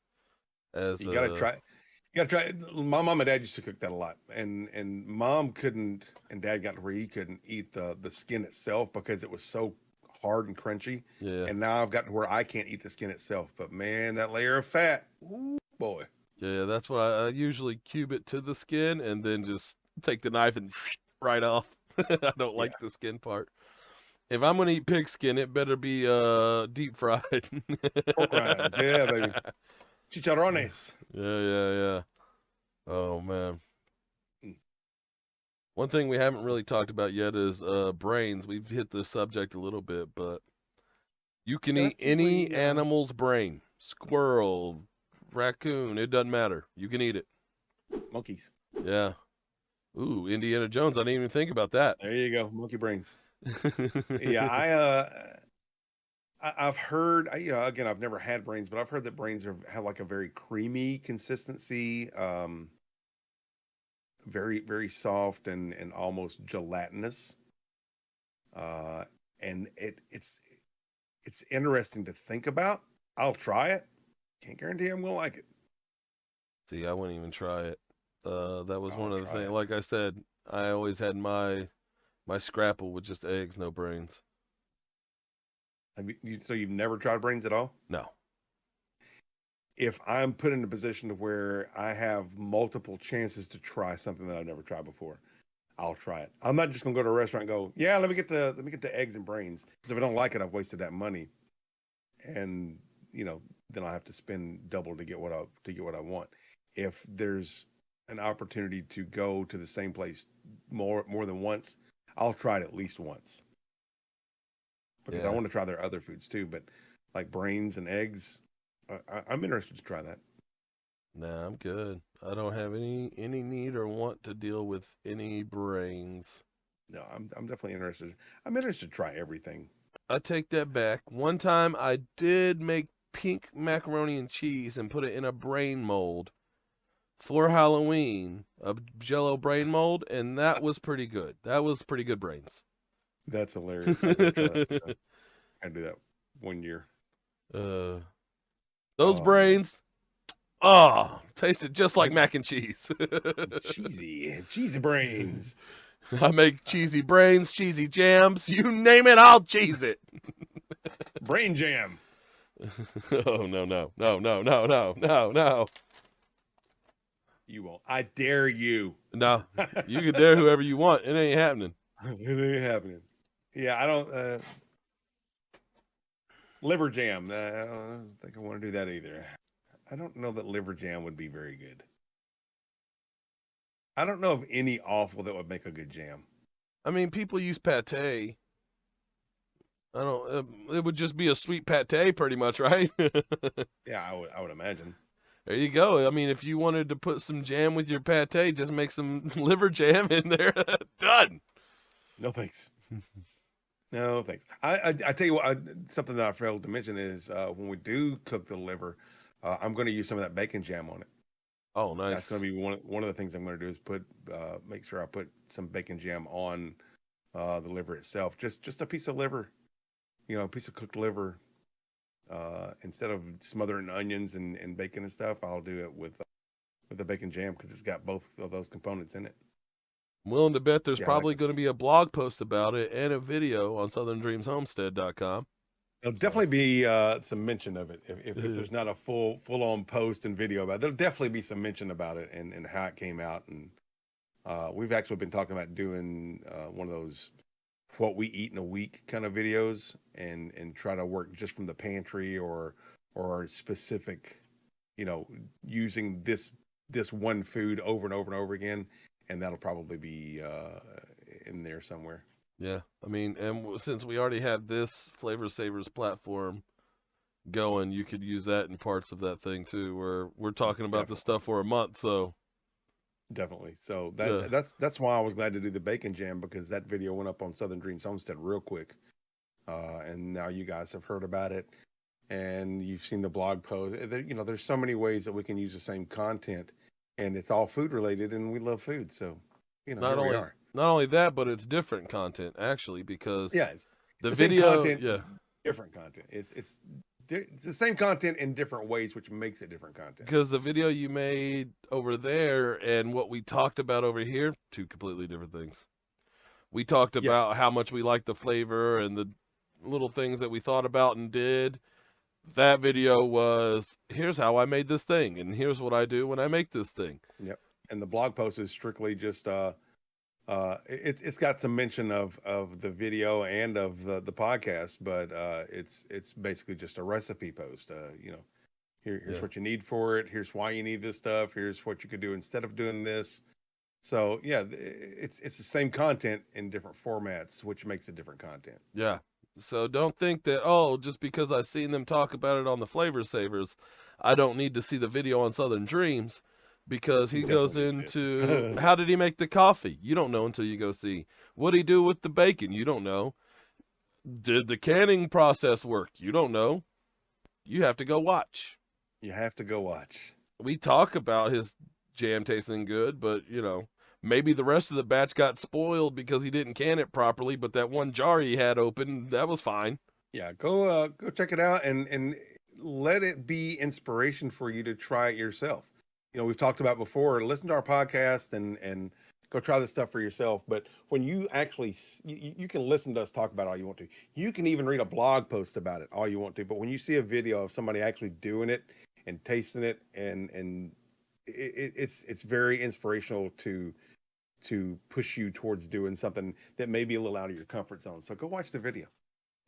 as You gotta a. try. You gotta try. My mom and dad used to cook that a lot, and mom couldn't, and dad got to where he couldn't eat the skin itself because it was so hard and crunchy. Yeah. And now I've gotten to where I can't eat the skin itself. But man, that layer of fat, ooh, boy. Yeah, that's what I usually cube it to the skin and then just take the knife and right off. I don't Yeah, like the skin part. If I'm gonna eat pig skin, it better be deep fried. pork rinds. Yeah, baby. Chicharrones. Yeah. Oh man. Mm. One thing we haven't really talked about yet is brains. We've hit the subject a little bit, but you can Yeah, eat that's any usually animal's brain. Squirrel, raccoon, it doesn't matter. You can eat it. monkeys. Yeah. Ooh, Indiana Jones. I didn't even think about that. There you go, monkey brains. Yeah, I've heard. Again, I've never had brains, but I've heard that brains have like a very creamy consistency, very very soft and almost gelatinous. Uh, and it's interesting to think about. I'll try it. Can't guarantee I'm gonna like it. See, I wouldn't even try it. That was I'll one of the try things. it. Like I said, I always had my scrapple with just eggs, no brains. So you've never tried brains at all? No. If I'm put in a position to where I have multiple chances to try something that I've never tried before, I'll try it. I'm not just gonna go to a restaurant and go, yeah, let me get the eggs and brains. Because if I don't like it, I've wasted that money, and then I'll have to spend double to get what I want. If there's an opportunity to go to the same place more than once, I'll try it at least once because I Yeah. want to try their other foods too. But like brains and eggs, I'm interested to try that. Nah, I'm good. I don't have any need or want to deal with any brains. No, I'm definitely interested. I'm interested to try everything. I take that back. One time I did make pink macaroni and cheese and put it in a brain mold for Halloween, a Jello brain mold, and that was pretty good. That was pretty good brains. That's hilarious. I gotta try that sometime. I do that one year. uh, those Oh man, brains, oh, tasted just like I mac and cheese. cheesy brains, I make uh, cheesy brains, cheesy jams, you name it, I'll cheese it. brain jam. Oh no. You won't. I dare you. No, you can dare whoever you want. It ain't happening. It ain't happening. Yeah, I don't. Liver jam. I don't think I want to do that either. I don't know that liver jam would be very good. I don't know of any offal that would make a good jam. I mean, people use pate. I don't. It would just be a sweet pate, pretty much, right? Yeah, I would imagine. There you go. I mean, if you wanted to put some jam with your pate, just make some liver jam in there. Done. No thanks. No thanks. I tell you what, something that I failed to mention is when we do cook the liver, I'm going to use some of that bacon jam on it. Oh, nice. That's going to be one of the things I'm going to do is make sure I put some bacon jam on the liver itself. Just a piece of liver, a piece of cooked liver. Instead of smothering onions and bacon and stuff, I'll do it with the bacon jam because it's got both of those components in it. I'm willing to bet there's Yeah, probably going to be a blog post about it and a video on southerndreamshomestead.com. There'll definitely be some mention of it. If there's not a full-on post and video about it, there'll definitely be some mention about it and how it came out. And we've actually been talking about doing one of those what we eat in a week kind of videos and try to work just from the pantry or specific, using this one food over and over and over again. And that'll probably be in there somewhere. Yeah, I mean, and since we already have this Flavor Savors platform going, you could use that in parts of that thing too, where we're talking about the stuff for a month, so. Definitely. So that's why I was glad to do the bacon jam, because that video went up on Southern Dreams Homestead real quick. And now you guys have heard about it and you've seen the blog post. There's so many ways that we can use the same content, and it's all food related, and we love food. So, here we are. Not only that, but it's different content actually, because it's the same video, content, different content. It's the same content in different ways, which makes it different content. Because the video you made over there and what we talked about over here, two completely different things. We talked about how much we like the flavor and the little things that we thought about and did. That video was, here's how I made this thing, and here's what I do when I make this thing. Yep. And the blog post is strictly just it's got some mention of the video and of the podcast, but it's basically just a recipe post. Here's what you need for it. Here's why you need this stuff. Here's what you could do instead of doing this. So yeah, it's the same content in different formats, which makes it different content. Yeah. So don't think that, just because I've seen them talk about it on the Flavor Savors, I don't need to see the video on Southern Dreams, because he goes into how did he make the coffee? You don't know until you go see. What did he do with the bacon? You don't know. Did the canning process work? You don't know. You have to go watch. You have to go watch. We talk about his jam tasting good, but maybe the rest of the batch got spoiled because he didn't can it properly, but that one jar he had open, that was fine. Yeah, go check it out and let it be inspiration for you to try it yourself. We've talked about before, listen to our podcast and go try this stuff for yourself. But when you actually, you can listen to us talk about it all you want to. You can even read a blog post about it all you want to. But when you see a video of somebody actually doing it and tasting it, and it's very inspirational to push you towards doing something that may be a little out of your comfort zone. So go watch the video,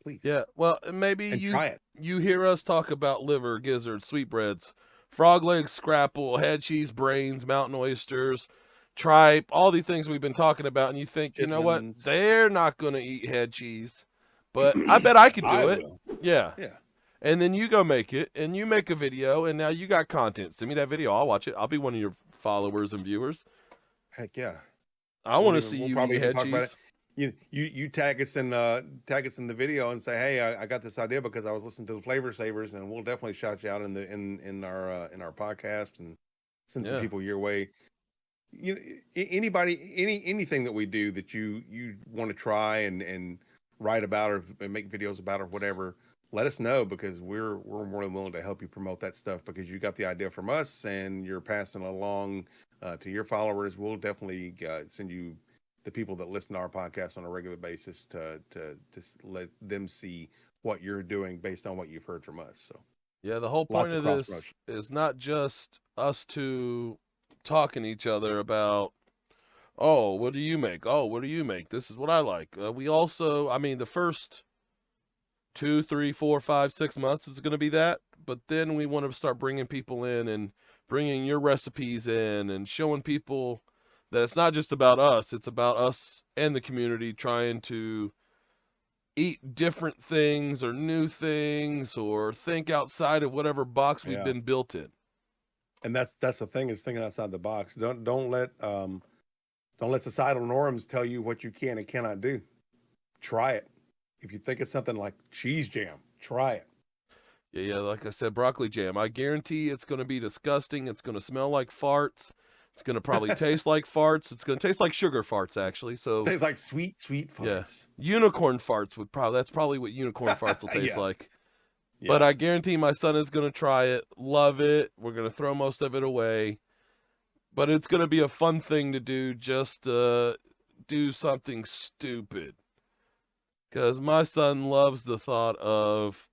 please. Yeah, well, maybe try it. You hear us talk about liver, gizzards, sweetbreads, frog legs, scrapple, head cheese, brains, mountain oysters, tripe, all these things we've been talking about, and you think, you know what, they're not going to eat head cheese, but I bet I could do it. Will. Yeah. And then you go make it, and you make a video, and now you got content. Send me that video. I'll watch it. I'll be one of your followers and viewers. Heck yeah. I want to see you eat head cheese. You tag us in the video and say, hey, I got this idea because I was listening to the Flavor Savors, and we'll definitely shout you out in our podcast and send some people your way. Anything that we do that you want to try and write about or make videos about or whatever, let us know, because we're more than willing to help you promote that stuff, because you got the idea from us and you're passing it along to your followers. We'll definitely send you the people that listen to our podcast on a regular basis to let them see what you're doing based on what you've heard from us. So yeah, the whole point of this is not just us two talking to each other about, what do you make? What do you make? This is what I like. We also, the first 2, 3, 4, 5, 6 months is going to be that, but then we want to start bringing people in and bringing your recipes in and showing people that it's not just about us, it's about us and the community trying to eat different things or new things or think outside of whatever box we've been built in. And that's the thing, is thinking outside the box. Don't let societal norms tell you what you can and cannot do. Try it. If you think of something like cheese jam, try it. Yeah, like I said, broccoli jam. I guarantee it's going to be disgusting. It's going to smell like farts. It's going to probably taste like farts. It's going to taste like sugar farts, actually. So tastes like sweet farts. Yeah, unicorn farts that's probably what unicorn farts will taste like. Yeah. But I guarantee my son is going to try it, love it. We're going to throw most of it away. But it's going to be a fun thing to do, just do something stupid. Because my son loves the thought of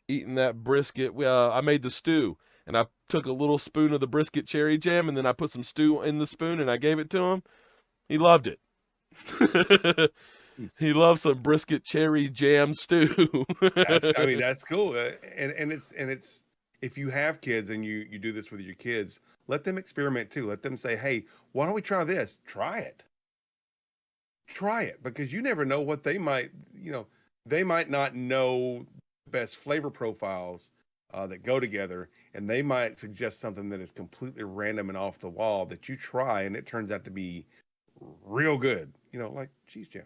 eating that brisket. I made the stew, and I took a little spoon of the brisket cherry jam, and then I put some stew in the spoon, and I gave it to him. He loved it. He loves some brisket cherry jam stew. That's cool. And it's if you have kids and you do this with your kids, let them experiment too. Let them say, hey, why don't we try this? Try it, because you never know what they might not know the best flavor profiles that go together, and they might suggest something that is completely random and off the wall that you try and it turns out to be real good, like cheese jam.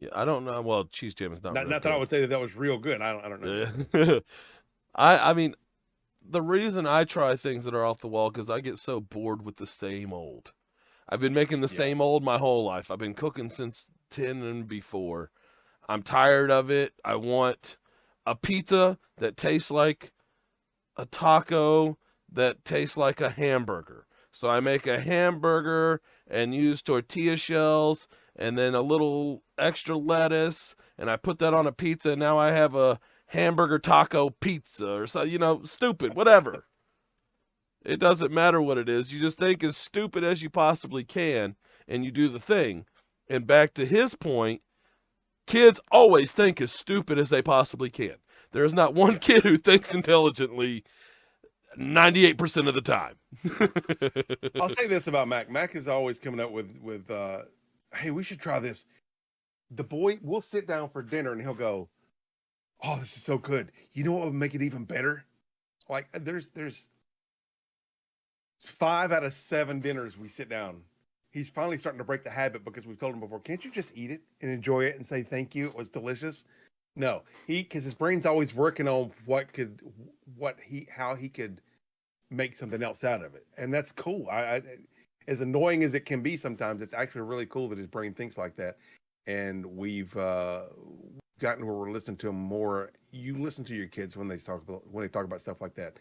Yeah, I don't know. Well, cheese jam is not real Not good. that I would say that was real good. I don't know. Yeah. I mean, the reason I try things that are off the wall because I get so bored with the same old. I've been making the same old my whole life. I've been cooking since 10 and before. I'm tired of it. I want a pizza that tastes like a taco that tastes like a hamburger. So I make a hamburger and use tortilla shells and then a little extra lettuce, and I put that on a pizza, and now I have a hamburger taco pizza or so, stupid, whatever. It doesn't matter what it is. You just think as stupid as you possibly can, and you do the thing. And back to his point, kids always think as stupid as they possibly can. There is not one kid who thinks intelligently 98% of the time. I'll say this about Mac. Mac is always coming up with hey, we should try this. The boy will sit down for dinner and he'll go, oh, this is so good. You know what would make it even better? Like there's 5 out of 7 dinners we sit down. He's finally starting to break the habit because we've told him before, can't you just eat it and enjoy it and say thank you? It was delicious. No, because his brain's always working on how he could make something else out of it. And that's cool. I as annoying as it can be sometimes, it's actually really cool that his brain thinks like that. And we've gotten where we're listening to him more. You listen to your kids when they talk about stuff like that.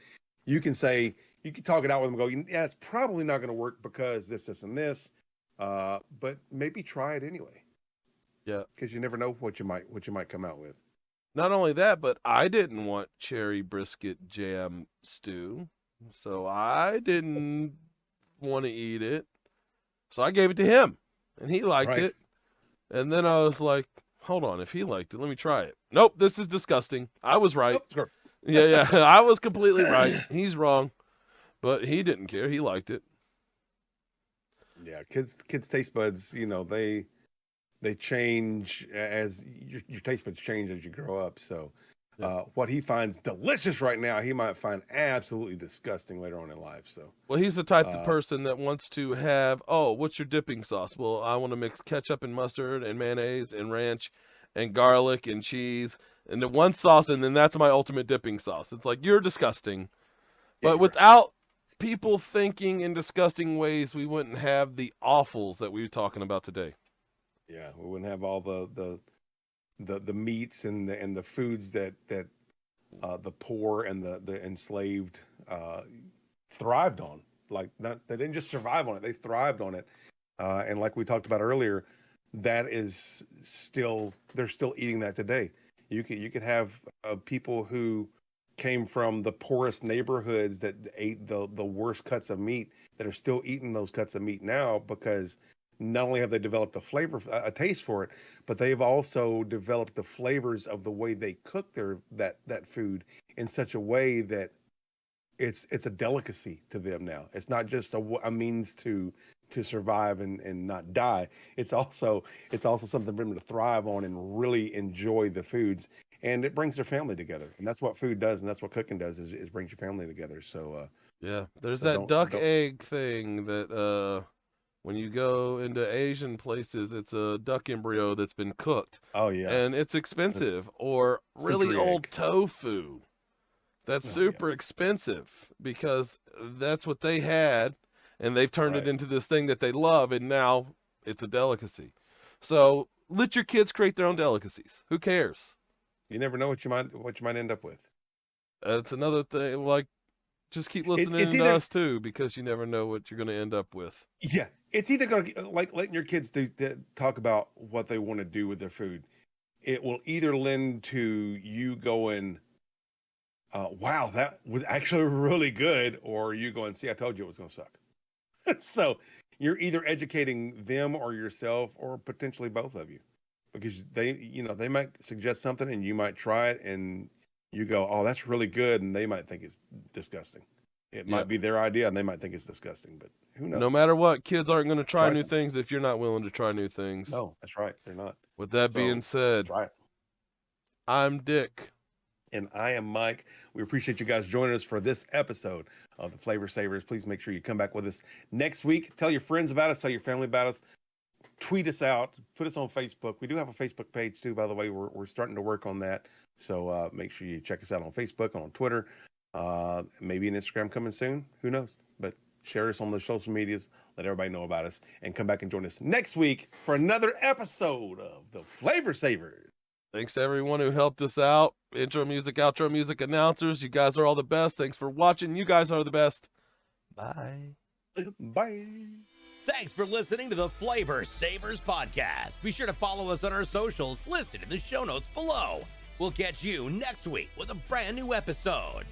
You can talk it out with them and go, yeah, it's probably not going to work because this, and this. But maybe try it anyway. Yeah. Because you never know what you might come out with. Not only that, but I didn't want cherry brisket jam stew. So I didn't want to eat it. So I gave it to him. And he liked it. And then I was like, hold on, if he liked it, let me try it. Nope, this is disgusting. I was right. Nope, yeah, I was completely right. He's wrong. But he didn't care. He liked it. Yeah, kids' taste buds, they change as your taste buds change as you grow up. So what he finds delicious right now, he might find absolutely disgusting later on in life. So well, he's the type of person that wants to have, what's your dipping sauce? Well, I want to mix ketchup and mustard and mayonnaise and ranch and garlic and cheese and the one sauce, and then that's my ultimate dipping sauce. It's like, you're disgusting. But without people thinking in disgusting ways, we wouldn't have the offals that we were talking about today. Yeah, we wouldn't have all the meats and the foods that the poor and the enslaved thrived on. Like they didn't just survive on it; they thrived on it. And like we talked about earlier, they're still eating that today. You could have people who came from the poorest neighborhoods that ate the worst cuts of meat that are still eating those cuts of meat now, because not only have they developed a taste for it, but they've also developed the flavors of the way they cook that food in such a way that it's a delicacy to them now. It's not just a means to survive and not die. It's also something for them to thrive on and really enjoy the foods. And it brings their family together. And that's what food does, and that's what cooking does is brings your family together. So Yeah, there's so that duck egg thing that when you go into Asian places, it's a duck embryo that's been cooked. oh yeah. And it's expensive. Or really century old egg. tofu. That's Oh, super yes. expensive because that's what they had, and they've turned it Right. into this thing that they love, and now it's a delicacy. So let your kids create their own delicacies. Who cares? You never know what you might end up with. That's another thing. Like, just keep It's listening to either us too, because you never know what you're going to end up with. yeah, it's either going to like letting your kids talk about what they want to do with their food. It will either lend to you going, wow, that was actually really good, or you going, see, I told you it was going to suck. So you're either educating them or yourself, or potentially both of you, because they might suggest something and you might try it and you go, oh, that's really good, and they might think it's disgusting. It might be their idea and they might think it's disgusting, but who knows? No matter what, kids aren't going to try new something. things if you're not willing to try new things. No, that's right. They're not. With that being said, Try it. I'm Dick. And I am Mike. We appreciate you guys joining us for this episode of the Flavor Savors. Please make sure you come back with us next week. Tell your friends about us. Tell your family about us. Tweet us out. Put us on Facebook. We do have a Facebook page too, by the way. We're starting to work on that. So make sure you check us out on Facebook, on Twitter, maybe an Instagram coming soon. Who knows? But share us on the social medias. Let everybody know about us. And come back and join us next week for another episode of the Flavor Savors. Thanks to everyone who helped us out. Intro music, outro music, announcers. You guys are all the best. Thanks for watching. You guys are the best. Bye. Bye. Thanks for listening to the Flavor Savors podcast. Be sure to follow us on our socials listed in the show notes below. We'll catch you next week with a brand new episode.